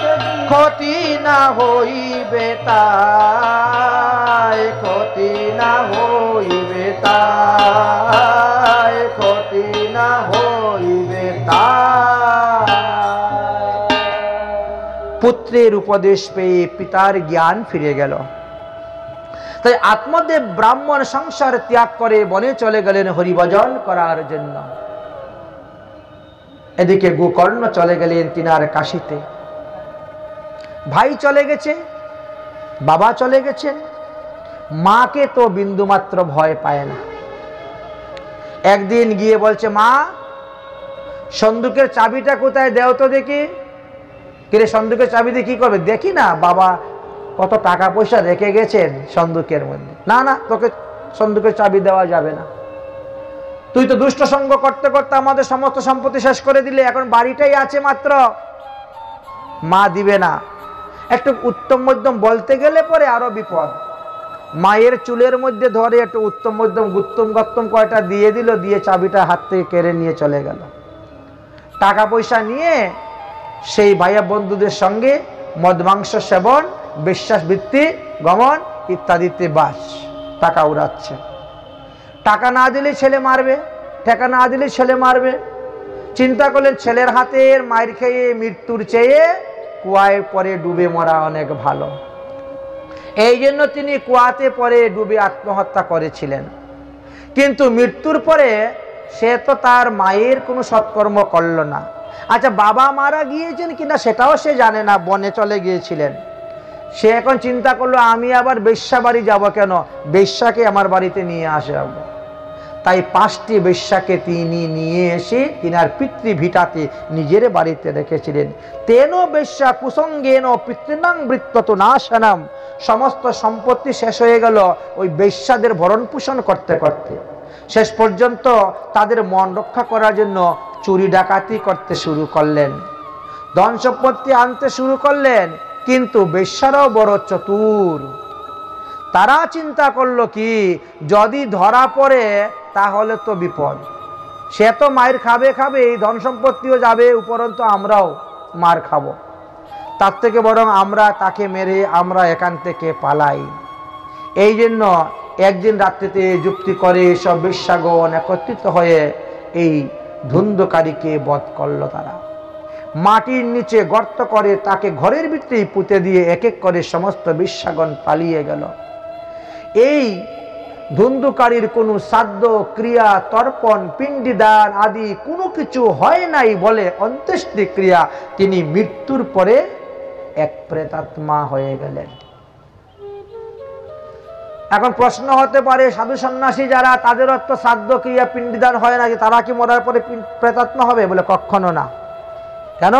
যদি, ক্ষতি না হইবে তাই, ক্ষতি না হইবে তাই, ক্ষতি না হইবে তাই। পুত্রের উপদেশ পেয়ে পিতার জ্ঞান ফিরে গেল। তাই আত্মদেব ব্রাহ্মণ সংসার ত্যাগ করে বনে চলে গেলেন হরিভজন করার জন্য। এদিকে গোকর্ণ চলে গেলেন তিনার কাশিতে। ভাই চলে গেছে, বাবা চলে গেছেন, মাকে তো বিন্দুমাত্র ভয় পায় না। একদিন গিয়ে বলছে, মা সন্দুকের চাবিটা কোথায় দেও তো দেখি। কিরে সন্দুকের চাবি দিয়ে কি করবে? দেখি না বাবা কত টাকা পয়সা রেখে গেছেন সন্দুকের মধ্যে। না না, তোকে সন্দুকের চাবি দেওয়া যাবে না, তুই তো দুষ্ট সঙ্গ করতে করতে আমাদের সমস্ত সম্পত্তি শেষ করে দিলে, এখন বাড়িটাই আছে মাত্র। মা দিবে না। একটু উত্তম মধ্যম বলতে গেলে পরে আরো বিপদ। মায়ের চুলের মধ্যে ধরে একটু উত্তম মধ্যম গুত্তম গত্তম কয়টা দিয়ে দিল, দিয়ে চাবিটা হাত থেকে কেড়ে নিয়ে চলে গেল। টাকা পয়সা নিয়ে সেই ভাইয়া বন্ধুদের সঙ্গে মদ মাংস সেবন, বিশ্বাস বৃত্তি গমন ইত্যাদিতে বাস, টাকা উড়াচ্ছে। টাকা না দিলে ছেলে মারবে, টাকা না দিলে ছেলে মারবে। চিন্তা করলেন ছেলের হাতের মায়ের খেয়ে মৃত্যুর চেয়ে কুয়ায় পরে ডুবে মরা অনেক ভালো। এই জন্য তিনি কুয়াতে পরে ডুবে আত্মহত্যা করেছিলেন। কিন্তু মৃত্যুর পরে সে তো তার মায়ের কোনো সৎকর্ম করল না। আচ্ছা, বাবা মারা গিয়েছেন কিনা সেটাও সে জানে না, বনে চলে গিয়েছিলেন। সে এখন চিন্তা করলো আমি আবার বেশ্যা বাড়ি যাব কেন, বেশ্যাকে আমার বাড়িতে নিয়ে আসব। তাই 5টি বেশ্যাকে তিনি নিয়ে এসে তিনার পিতৃভিটাতে নিজের বাড়িতে রেখেছিলেন। তেন বেশ্যা কুসঙ্গেন পিতৃনাং বৃত্তত নাশনাম, সমস্ত সম্পত্তি শেষ হয়ে গেল ওই বেশ্যাদের ভরণ পোষণ করতে করতে। শেষ পর্যন্ত তাদের মন রক্ষা করার জন্য চুরি ডাকাতি করতে শুরু করলেন, ধন সম্পত্তি আনতে শুরু করলেন। কিন্তু বেশ্যারাও বড় চতুর, তারা চিন্তা করলো কি, যদি ধরা পড়ে তাহলে তো বিপদ, সে তো মায়ের খাবে এই ধন সম্পত্তিও যাবে, উপরন্তু আমরাও মার খাবো, তার থেকে বরং আমরা তাকে মেরে আমরা এখান থেকে পালাই। এই জন্য একদিন রাত্রিতে যুক্তি করে সব বেশ্যাগণ একত্রিত হয়ে এই ধুন্ধকারীকে বধ করলো। তারা মাটির নিচে গর্ত করে তাকে ঘরের ভিতরেই পুঁতে দিয়ে এক এক করে সমস্ত বেশ্যাগণ পালিয়ে গেল। এই ধুন্ধুকারীর কোনো শ্রাদ্ধ ক্রিয়া তর্পণ পিণ্ডিদান আদি কোনো কিছু হয় নাই বলে অন্ত্যেষ্টি ক্রিয়া, তিনি মৃত্যুর পরে এক প্রেতাত্মা হয়ে গেলেন। এখন প্রশ্ন হতে পারে, সাধু সন্ন্যাসী যারা, তাদেরও তো শ্রাদ্ধ ক্রিয়া পিণ্ডিদান হয় না, তারা কি মরার পরে প্রেতাত্মা হবে? বলে কখনো না। কেন?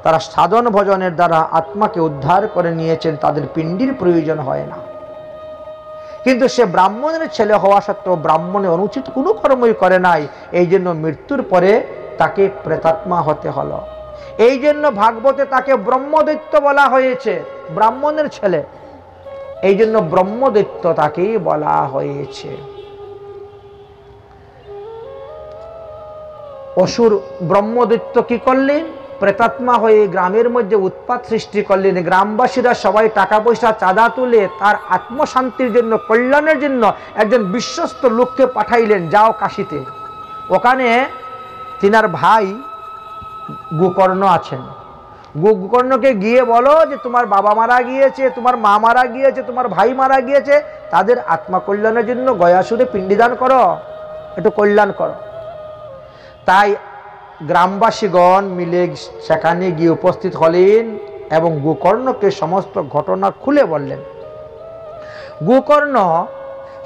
তারা সাধন ভজনের দ্বারা আত্মাকে উদ্ধার করে নিয়েছেন, তাদের পিণ্ডির প্রয়োজন হয় না। কিন্তু সে ব্রাহ্মণের ছেলে হওয়া সত্ত্বেও ব্রাহ্মণের অনুচিত কোনো কর্মই করে নাই, এই জন্য মৃত্যুর পরে তাকে প্রেতাত্মা হতে হলো। এই জন্য ভাগবতে তাকে ব্রহ্মদৈত্য বলা হয়েছে, ব্রাহ্মণের ছেলে, এই জন্য ব্রহ্মদৈত্য তাকেই বলা হয়েছে। অসুর ব্রহ্মদৈত্য কি করলেন? প্রেতাত্মা হয়ে গ্রামের মধ্যে উৎপাত সৃষ্টি করলেন। গ্রামবাসীরা সবাই টাকা পয়সা চাঁদা তুলে তার আত্মশান্তির জন্য, কল্যাণের জন্য একজন বিশ্বস্ত লোককে পাঠাইলেন, যাও কাশীতে, ওখানে তিনার ভাই গোকর্ণ আছেন, গোকর্ণকে গিয়ে বলো যে তোমার বাবা মারা গিয়েছে, তোমার মা মারা গিয়েছে, তোমার ভাই মারা গিয়েছে, তাদের আত্মা কল্যাণের জন্য গয়াসুরে পিণ্ডিদান করো, একটু কল্যাণ করো। তাই গ্রামবাসীগণ মিলে সেখানে গিয়ে উপস্থিত হলেন এবং গোকর্ণকে সমস্ত ঘটনা খুলে বললেন। গোকর্ণ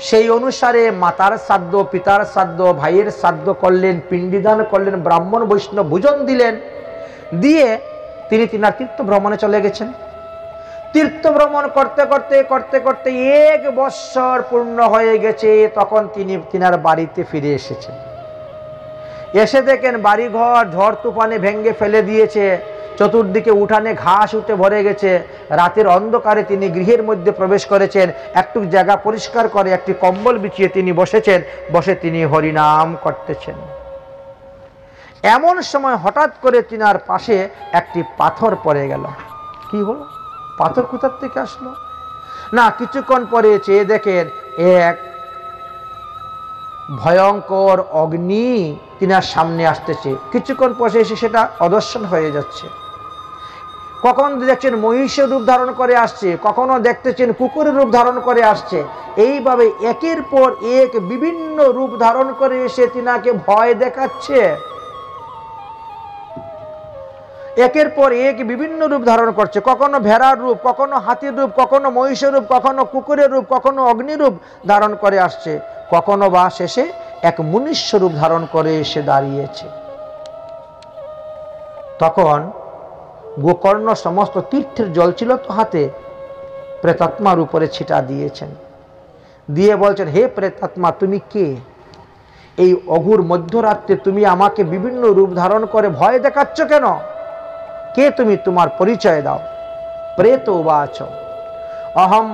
সেই অনুসারে মাতার শ্রাদ্ধ, পিতার শ্রাদ্ধ, ভাইয়ের শ্রাদ্ধ করলেন, পিণ্ডিদান করলেন, ব্রাহ্মণ বৈষ্ণব ভোজন দিলেন, দিয়ে তিনি তিনার তীর্থ ভ্রমণে চলে গেছেন। তীর্থ ভ্রমণ করতে করতে করতে করতে 1 বৎসর পূর্ণ হয়ে গেছে, তখন তিনি তিনার বাড়িতে ফিরে এসেছেন। এসে দেখেন বাড়িঘর ঝড় তুফানে ভেঙ্গে ফেলে দিয়েছে, চতুর্দিকে উঠানে ঘাস উঠে ভরে গেছে। রাতের অন্ধকারে তিনি গৃহের মধ্যে প্রবেশ করেছেন, একটু জায়গা পরিষ্কার করে একটি কম্বল বিছিয়ে তিনি বসেছেন, বসে তিনি হরিনাম করতেছেন। এমন সময় হঠাৎ করে তিনার পাশে একটি পাথর পড়ে গেল। কি হলো? পাথর কোথার থেকে আসলো? না, কিছুক্ষণ পরে চেয়ে দেখেন এক ভয়ঙ্কর অগ্নি তিনার সামনে আসতেছে। কিছুক্ষণ পরে এসে সেটা অদর্শন হয়ে যাচ্ছে। কখন দেখছেন মহিষের রূপ ধারণ করে আসছে, কখনো দেখতেছেন কুকুরের রূপ ধারণ করে আসছে। এইভাবে একের পর এক বিভিন্ন রূপ ধারণ করে এসে তিনাকে ভয় দেখাচ্ছে। একের পর এক বিভিন্ন রূপ ধারণ করছে, কখনো ভেড়ার রূপ, কখনো হাতির রূপ, কখনো মহিষের রূপ, কখনো কুকুরের রূপ, কখনো অগ্নিরূপ ধারণ করে আসছে, কখনো বা শেষে এক মনুষ্য রূপ ধারণ করে এসে দাঁড়িয়েছে। তখন গোকর্ণ সমস্ত তীর্থের জল ছিল তো হাতে, প্রেতাত্মার উপরে ছিটা দিয়েছেন, দিয়ে বলছেন, হে প্রেতাত্মা, তুমি কে? এই অঘোর মধ্যরাত্রে তুমি আমাকে বিভিন্ন রূপ ধারণ করে ভয় দেখাচ্ছ কেন? কে তুমি? তোমার পরিচয় দাও। প্রেত উবাচ অহম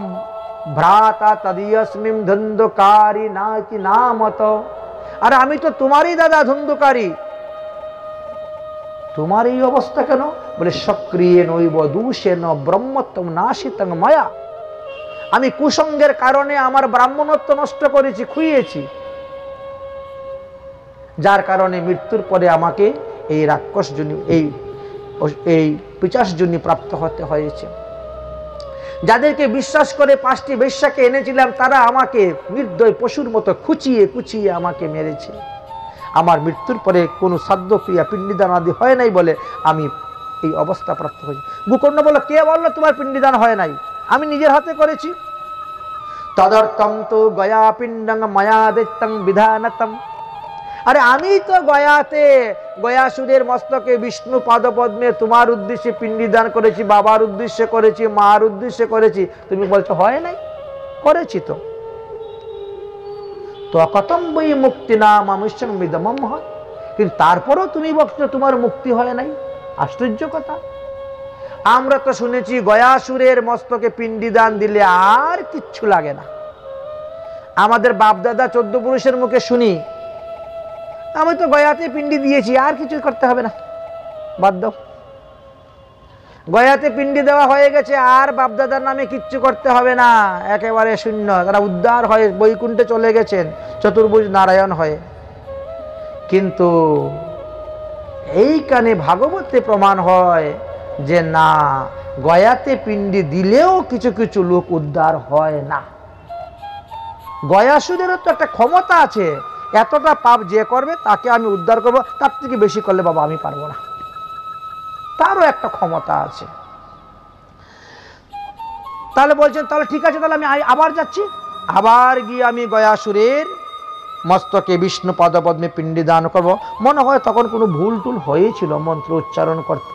ভ্রাতা তদীয়স্মিং ধুন্ধকারী নাতি নামত। আরে আমি তো তোমারই দাদা ধুন্ধকারী, তোমার এই অবস্থা কেন? বলে সক্রিয় নৈব দূষেন ব্রহ্মত্বম নাশিতং মায়া। আমি কুসঙ্গের কারণে আমার ব্রাহ্মণত্ব নষ্ট করেছি, খুইয়েছি, যার কারণে মৃত্যুর পরে আমাকে এই রাক্ষস জনি, এই পিশাচ জনি প্রাপ্ত হতে হয়েছে। যাদেরকে বিশ্বাস করে 5টি বেশ্যাকে এনেছিলাম, তারা আমাকে নির্দয় পশুর মতো খুঁচিয়ে খুঁচিয়ে আমাকে মেরেছে। আমার মৃত্যুর পরে কোনো শ্রাদ্ধ ক্রিয়া পিণ্ডিদান আদি হয় নাই বলে আমি এই অবস্থা প্রাপ্ত হয়েছি। গোকর্ণ বলল, কে বললো তোমার পিণ্ডিদান হয় নাই? আমি নিজের হাতে করেছি। তদর্থম তো গয়া পিণ্ডং মায়া দৈত্যং বিধানতম। আরে আমি তো গয়াতে গয়াসুরের মস্তকে বিষ্ণু পদপদ্মে তোমার উদ্দেশ্যে পিণ্ডি দান করেছি, বাবার উদ্দেশ্যে করেছি, মার উদ্দেশ্যে করেছি, তুমি বলছো হয় নাই? করেছি তো। তো কতম বই মুক্তি না মানুষ্যং বিদমম হয়, কিন্তু তারপরও তুমি বলছো তোমার মুক্তি হয় নাই। আশ্চর্য কথা। আমরা তো শুনেছি গয়াসুরের মস্তকে পিণ্ডি দান দিলে আর কিচ্ছু লাগে না। আমাদের বাপদাদা 14 পুরুষের মুখে শুনি, আমি তো গয়াতে পিণ্ডি দিয়েছি, আর কিছু করতে হবে না, বাদ দাও। গয়াতে পিণ্ডি দেওয়া হয়ে গেছে, আর বাপদাদার নামে কিচ্ছু করতে হবে না, একেবারে শূন্য। তারা উদ্ধার হয়ে বৈকুণ্ঠে চলে গেছেন চতুর্ভুজ নারায়ণ হয়ে। কিন্তু এইখানে ভাগবতে প্রমাণ হয় যে না, গয়াতে পিণ্ডি দিলেও কিছু কিছু লোক উদ্ধার হয় না। গয়াসুরেরও তো একটা ক্ষমতা আছে, এতটা পাপ যে করবে তাকে আমি উদ্ধার করব, তার থেকে বেশি করলে বাবা আমি পারবো না, তারও একটা ক্ষমতা আছে। তাহলে বলছেন তাহলে ঠিক আছে, তাহলে আমি আবার যাচ্ছি, আবার গিয়ে আমি গয়াসুরের মস্তকে বিষ্ণু পদপদ্মে পিণ্ডি দান করব। মনে হয় তখন কোনো ভুল টুল হয়েছিল মন্ত্র উচ্চারণ করতে।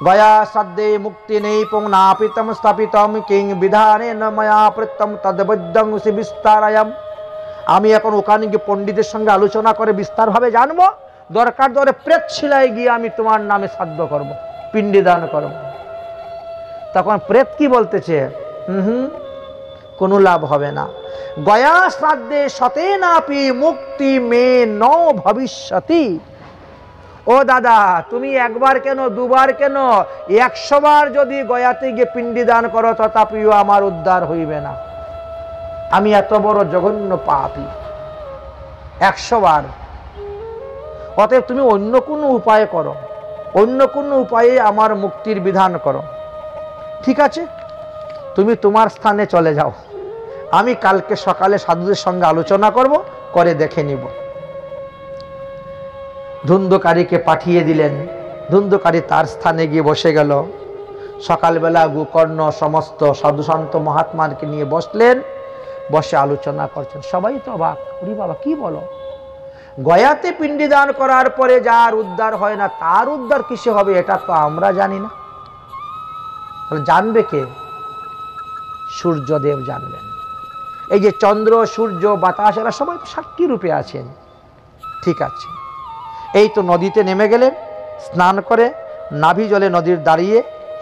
গয়া সদ্যে মুক্তি নেই পুং নাপিতম স্থাপিতম কিং বিধানে ন ময়া প্রত্যম তদ্বৈদ্যং বিস্তারায়াম। আমি এখন ওখানে গিয়ে পণ্ডিতের সঙ্গে আলোচনা করে বিস্তারভাবে জানবো, দরকার ধরে প্রেত শিলায় গিয়ে আমি তোমার নামে শ্রাদ্ধ করব, পিণ্ডি দান করব। তখন প্রেত কি বলতেছে, কোনো লাভ হবে না। গয়া শ্রাদ্ধে সতে নাপি মুক্তি মে ন ভবিষ্যতি। ও দাদা, তুমি একবার কেন, দুবার কেন, 100 বার যদি গয়াতে গিয়ে পিণ্ডি দান করো তথাপিও আমার উদ্ধার হইবে না। আমি এত বড় জঘন্য পাপী, 100 বার। অতএব তুমি অন্য কোনো উপায় করো, অন্য কোনো উপায়ে আমার মুক্তির বিধান করো। ঠিক আছে, তুমি তোমার স্থানে চলে যাও, আমি কালকে সকালে সাধুদের সঙ্গে আলোচনা করব, করে দেখে নিব। ধুন্ধকারীকে পাঠিয়ে দিলেন, ধুন্ধকারী তার স্থানে গিয়ে বসে গেল। সকালবেলা গোকর্ণ সমস্ত সাধুসন্ত মহাত্মাকে নিয়ে বসলেন, বসে আলোচনা করছেন। সবাই তো অবাক, ওরে বাবা কি বলো, গয়াতে পিণ্ডি দান করার পরে যার উদ্ধার হয় না তার উদ্ধার কিসে হবে, এটা তো আমরা জানি না। তাহলে জানবে কে? সূর্যদেব জানবেন। এই যে চন্দ্র, সূর্য, বাতাস, এরা সবাই তো সাক্ষী রূপে আছেন। ঠিক আছে, এই তো নদীতে নেমে গেলেন, স্নান করে নাভি জলে নদীর দাঁড়িয়ে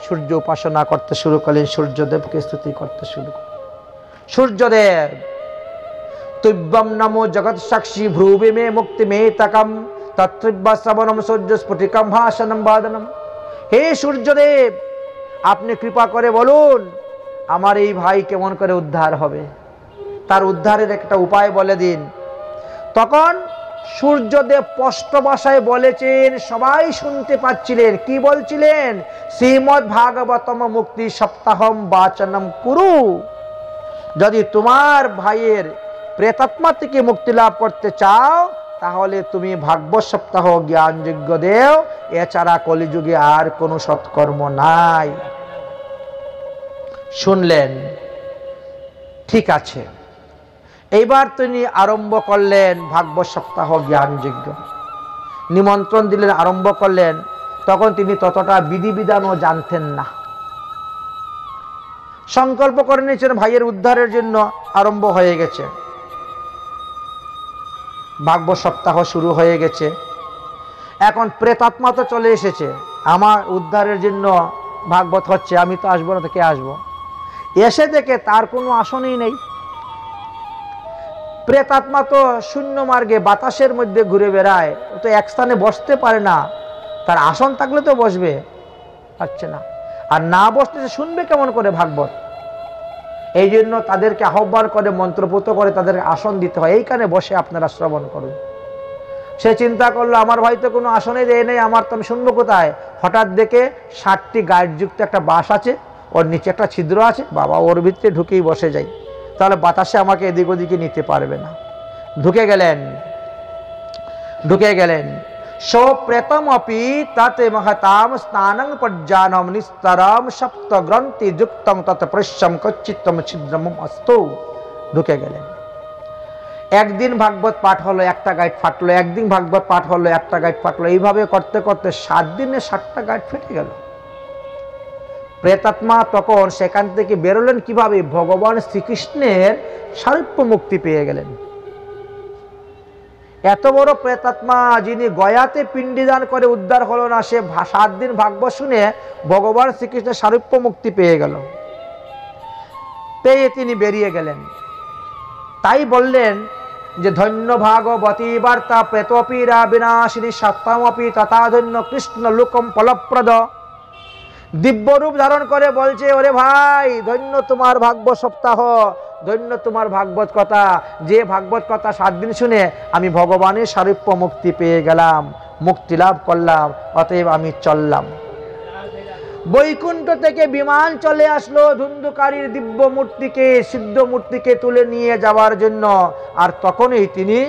সূর্য উপাসনা করতে শুরু করলেন, সূর্যদেবকে স্তুতি করতে শুরু করলেন। সূর্যদেব, তুভ্যম নমো জগৎ সাক্ষী ভ্রুবে মে মুক্তি মে তাকাম তত্রিব্বা শ্রবণম সূর্য স্ফটিকম ভাষণম বাদনম। হে সূর্যদেব, আপনি কৃপা করে বলুন আমার এই ভাই কেমন করে উদ্ধার হবে, তার উদ্ধারের একটা উপায় বলে দিন। তখন সূর্যদেব স্পষ্ট ভাষায় বলেছেন, সবাই শুনতে পাচ্ছিলেন। কি বলছিলেন? শ্রীমদ্ ভাগবতম মুক্তি সপ্তাহম বাচনম কুরু। যদি তোমার ভাইয়ের প্রেতাত্মা থেকে মুক্তি লাভ করতে চাও তাহলে তুমি ভাগবত সপ্তাহ জ্ঞানযোগ্য দেও, এছাড়া কলিযুগে আর কোনো সৎকর্ম নাই। শুনলেন, ঠিক আছে। এইবার তিনি আরম্ভ করলেন ভাগবত সপ্তাহ জ্ঞানযোগ্য, নিমন্ত্রণ দিলেন, আরম্ভ করলেন। তখন তিনি ততটা বিধিবিধানও জানতেন না। সংকল্প করে নিয়েছেন ভাইয়ের উদ্ধারের জন্য, আরম্ভ হয়ে গেছে। ভাগবত সপ্তাহ শুরু হয়ে গেছে। এখন প্রেতাত্মা তো চলে এসেছে, আমার উদ্ধারের জন্য ভাগবত হচ্ছে, আমি তো আসবো না তো কে আসবো। এসে দেখে তার কোনো আসনই নেই। প্রেতাত্মা তো শূন্য মার্গে বাতাসের মধ্যে ঘুরে বেড়ায়, ও তো এক স্থানে বসতে পারে না। তার আসন থাকলে তো বসবে, পারছে না। আর না বসতে শুনবে কেমন করে ভাগবত? এই জন্য তাদেরকে আহ্বান করে মন্ত্রপুত করে তাদের আসন দিতে হয়, এইখানে বসে আপনারা শ্রবণ করুন। সে চিন্তা করলো আমার ভাই তো কোনো আসনে দেয় নেই, আমার তো আমি শুনবো কোথায়। হঠাৎ দেখে 60টি গাইডযুক্ত একটা বাস আছে, ওর নিচে একটা ছিদ্র আছে, বাবা ওর ভিতরে ঢুকেই বসে যাই, তাহলে বাতাসে আমাকে এদিক ওদিকে নিতে পারবে না। ঢুকে গেলেন। सोप्रेतमपि तत् महतां स्नानं पज्जानं निस्तरं सप्त ग्रंथि युक्तं तत् पृष्ठं कच्चित्तम छिद्रम अस्तु ঢুকে গেলেন। একদিন ভাগবত পাঠ হলো, একটা গাইড ফাটলো, একদিন ভাগবত পাঠ হলো, একটা গাইড ফাটলো, এইভাবে করতে করতে 7 দিনে 7টা গাইড ফেটে গেল। প্রেতাত্মা তখন সেখান থেকে বেরোলেন কিভাবে? ভগবান শ্রীকৃষ্ণের সারূপ্য মুক্তি পেয়ে গেলেন। এত বড় প্রেতাত্মা যিনি গয়াতে পিণ্ডদান করে উদ্ধার হলো না, সে 7 দিন ভাগবত শুনে ভগবান শ্রীকৃষ্ণের সারূপ্য মুক্তি পেয়ে গেল। পেয়ে তিনি বেরিয়ে গেলেন। তাই বললেন যে ধন্য ভাগবতী বার্তা প্রেতপীরা বিনাশিনী সত্যমপি তথা ধন্য কৃষ্ণ লোকম ফলপ্রদ। দিব্যরূপ ধারণ করে বলছে, ওরে ভাই, ধন্য তোমার ভাগবত সপ্তাহ, ধন্য তোমার ভাগবত কথা। যে ভাগবত কথা 7 দিন শুনে আমি ভগবানের সারূপ্য মুক্তি পেয়ে গেলাম, মুক্তি লাভ করলাম, অতএব আমি চললাম। বৈকুণ্ঠ থেকে বিমান চলে আসলো ধুন্ধুকারীর দিব্য মূর্তিকে, সিদ্ধ মূর্তিকে তুলে নিয়ে যাওয়ার জন্য। আর তখনই তিনি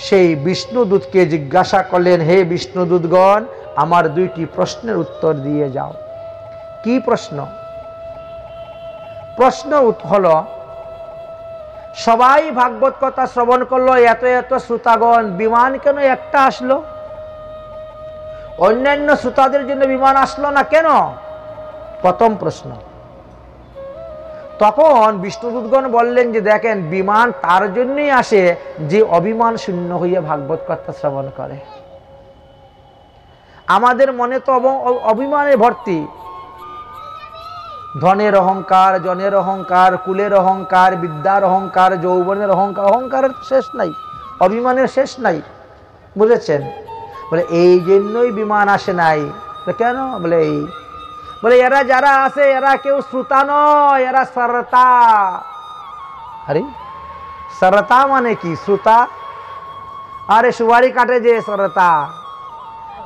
সেই বিষ্ণুদূতকে জিজ্ঞাসা করলেন, হে বিষ্ণুদূতগণ, আমার 2টি প্রশ্নের উত্তর দিয়ে যাও। কি প্রশ্ন? প্রশ্ন হলো, সবাই ভাগবত কথা শ্রবণ করলো, এত এত শ্রোতাগণ, বিমান কেন একটা আসলো? অন্যান্য শ্রোতাদের জন্য বিমান আসলো না কেন? প্রথম প্রশ্ন। তখন বিষ্ণুদূতগণ বললেন যে দেখেন, বিমান তার জন্যই আসে যে অভিমান শূন্য হইয়া ভাগবত কথা শ্রবণ করে। আমাদের মনে তো অভিমানে ভর্তি। ধনের অহংকার, জনের অহংকার, কুলের অহংকার, বিদ্যার অহংকার, যৌবনের অহংকার, অহংকারের শেষ নাই, অভিমানের শেষ নাই। বুঝেছেন? বলে এই জন্যই বিমান আসে নাই। কেন? বলে এই, বলে এরা যারা আছে এরা কেউ শ্রোতা নয়, এরা শ্রোতা। আরে শ্রোতা মানে কি? শ্রোতা? আরে সুপারি কাটে যে শ্রোতা,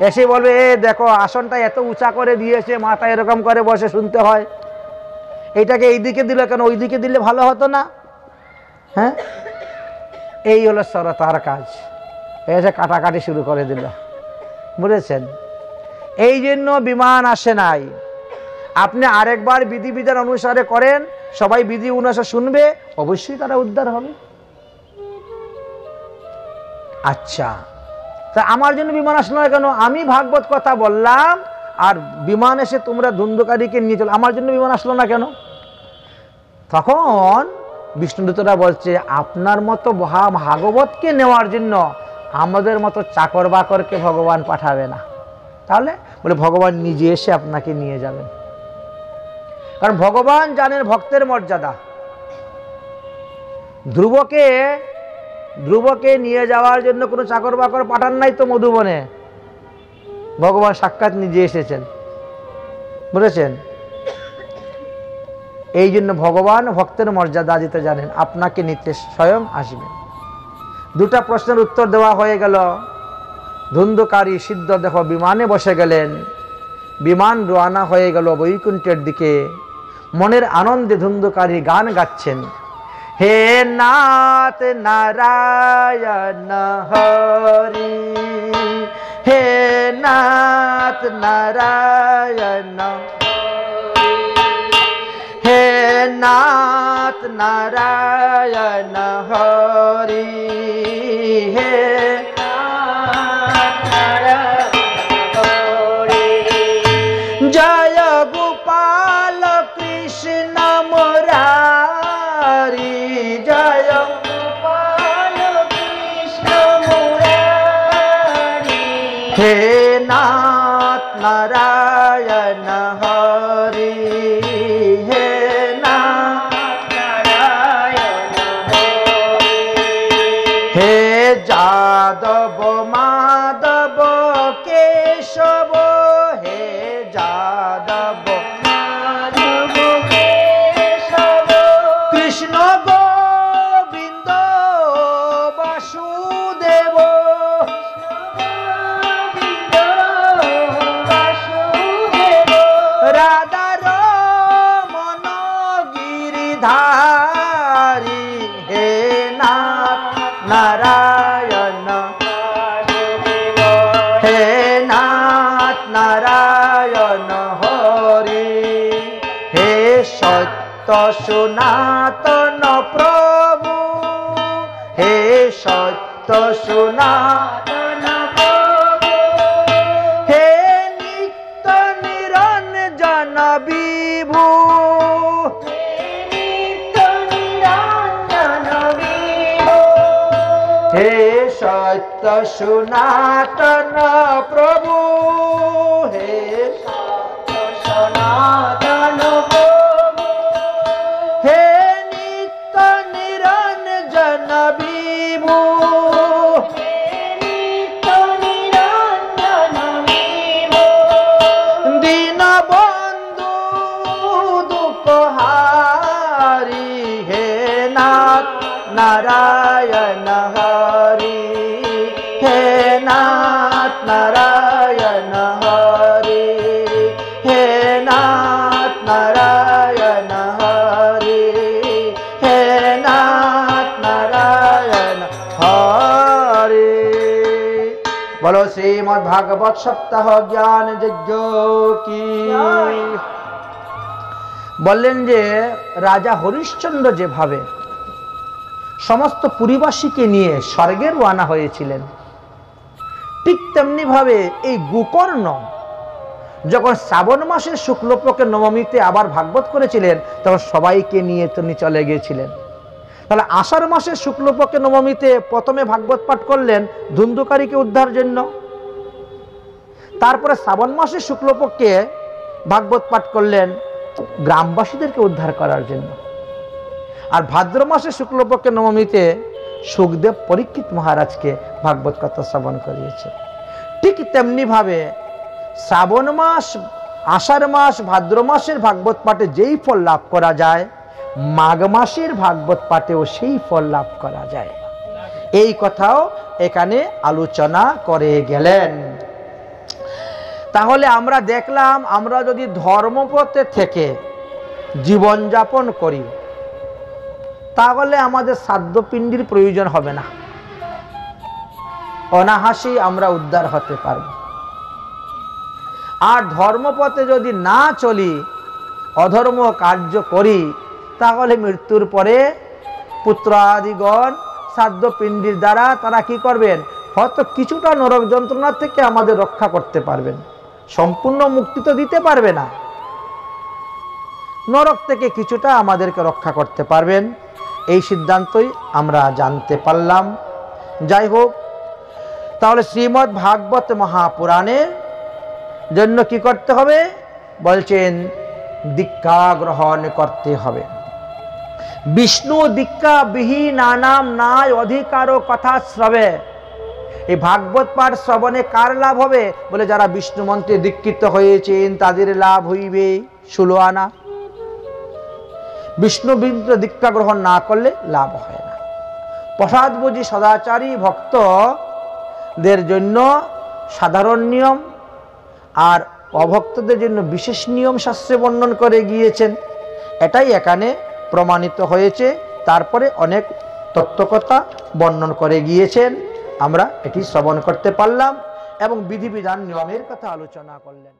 এসে বলবে, এ দেখো আসনটা এত উঁচা করে দিয়েছে, মাথা এরকম করে বসে শুনতে হয়, এইটাকে এইদিকে দিলে কেন, ওইদিকে দিলে ভালো হতো না? হ্যাঁ, এই হলো শ্রোতার কাজ। এসে কাটাকাটি শুরু করে দিল। বুঝেছেন? এই জন্য বিমান আসে নাই। আপনি আরেকবার বিধিবিধান অনুসারে করেন, সবাই বিধি অনুসারে শুনবে, অবশ্যই তারা উদ্ধার হবে। আচ্ছা, তা আমার জন্য বিমান আসলো না কেন? আমি ভাগবত কথা বললাম আর বিমান এসে তোমরা ধুন্ধুকারীকে নিয়ে চলো, আমার জন্য বিমান আসলো না কেন? তখন বিষ্ণুদূতরা বলছে, আপনার মতো ভাগবতকে নেওয়ার জন্য আমাদের মতো চাকর বাকরকে ভগবান পাঠাবে না। তাহলে বলে ভগবান নিজে এসে আপনাকে নিয়ে যাবেন। কারণ ভগবান জানেন ভক্তের মর্যাদা। ধ্রুবকে নিয়ে যাওয়ার জন্য কোনো চাকর বাকর পাঠান নাই তো মধুবনে, ভগবান সাক্ষাৎ নিজে এসেছেন। বুঝেছেন? এই জন্য ভগবান ভক্তের মর্যাদা দিতে জানেন, আপনাকে নিতে স্বয়ং আসবেন। 2টা প্রশ্নের উত্তর দেওয়া হয়ে গেল। ধুন্ধুকারী সিদ্ধ দেহ বিমানে বসে গেলেন। বিমান রওনা হয়ে গেল বৈকুণ্ঠের দিকে। মনের আনন্দে ধুন্ধুকারী গান গাচ্ছেন, হে নাথ নারায়ণ হরি, হে নাথ নারায়ণ, হে নাথ নারায়ণ হরি, হে নাথ নারায়ণ হরি, জয় গোপাল কৃষ্ণ মুরারি, জয় গোপাল কৃষ্ণ মুরারি, হে নাথ নারায়ণ হরি, হে নাথ নারায়ণ হরি, হে যাদব মাধব কেশব, হে যাদব মাধব কেশব, কৃষ্ণ গোবিন্দ বাসুদেব, সনাতন প্রভু, হে সত্য সনাতন প্রভু, হে নিত্য নিরঞ্জন বিভু, হে সত্য সনাতন প্রভু, হে সত্য সনাতন প্রভু, হে নিত্য নিরঞ্জন বিভু, দীনবন্ধু দুঃখহারি, হে নাথ নারায়ণ হরি, হে নাথ নারায়ণ হরি, হে নাথ নারায়ণ হরি, হে নাথ নারায়ণ হরি। বলো শ্রীমদ্ ভাগবত সপ্তাহ জ্ঞান যজ্ঞ কি। বললেন যে রাজা হরিশ্চন্দ্র যেভাবে সমস্ত পুরীবাসীকে নিয়ে স্বর্গে রওনা হয়েছিলেন, ঠিক তেমনি ভাবে এই গোকর্ণ যখন শ্রাবণ মাসের শুক্লপক্ষের নবমীতে আবার ভাগবত করেছিলেন, তখন সবাইকে নিয়ে তিনি চলে গিয়েছিলেন। তাহলে আষাঢ় মাসের শুক্লপক্ষের নবমীতে প্রথমে ভাগবত পাঠ করলেন ধুন্ধুকারীকে উদ্ধার জন্য, তারপরে শ্রাবণ মাসের শুক্লপক্ষে ভাগবত পাঠ করলেন গ্রামবাসীদেরকে উদ্ধার করার জন্য, আর ভাদ্র মাসের শুক্লপক্ষের নবমীতে সুখদেব পরীক্ষিত মহারাজকে ভাগবত কথা শ্রবণ করিয়েছে। ঠিক তেমনি ভাবে শ্রাবণ মাস, আষাঢ় মাস, ভাদ্র মাসের ভাগবত পাঠে যেই ফল লাভ করা যায়, মাঘ মাসের ভাগবত পাঠেও সেই ফল লাভ করা যায়। এই কথাও এখানে আলোচনা করে গেলেন। তাহলে আমরা দেখলাম, আমরা যদি ধর্মপথে থেকে জীবনযাপন করি, তাহলে আমাদের সাধ্যপিণ্ডির প্রয়োজন হবে না, অনায়াসেই আমরা উদ্ধার হতে পারব। আর ধর্মপথে যদি না চলি, অধর্ম কার্য করি, তাহলে মৃত্যুর পরে পুত্রাদিগণ সাধ্যপিণ্ডির দ্বারা তারা কি করবেন, হয়তো কিছুটা নরক যন্ত্রণা থেকে আমাদের রক্ষা করতে পারবেন, সম্পূর্ণ মুক্তি তো দিতে পারবে না, নরক থেকে কিছুটা আমাদেরকে রক্ষা করতে পারবেন। এই সিদ্ধান্তই আমরা জানতে পারলাম। যাই হোক, তাহলে শ্রীমদ্ ভাগবত মহাপুরাণের জন্য কি করতে হবে বলছেন, দীক্ষা গ্রহণ করতে হবে। বিষ্ণু দীক্ষা বিহীনানাম নাই অধিকারো কথা শ্রবে। এই ভাগবত পাঠ শ্রবণে কার লাভ হবে বলে, যারা বিষ্ণু মন্ত্রে দীক্ষিত হয়েছেন তাদের লাভ হইবে 16 আনা। বিষ্ণু মন্ত্রে দীক্ষা গ্রহণ না করলে লাভ হয় না। প্রসাদ বুঝি সদাচারী ভক্তদের জন্য সাধারণ নিয়ম, আর অভক্তদের জন্য বিশেষ নিয়ম শাস্ত্রে বর্ণন করে গিয়েছেন। এটাই এখানে প্রমাণিত হয়েছে। তারপরে অনেক তত্ত্বকথা বর্ণন করে গিয়েছেন, আমরা এটি শ্রবণ করতে পারলাম এবং বিধিবিধান নিয়মের কথা আলোচনা করলেন।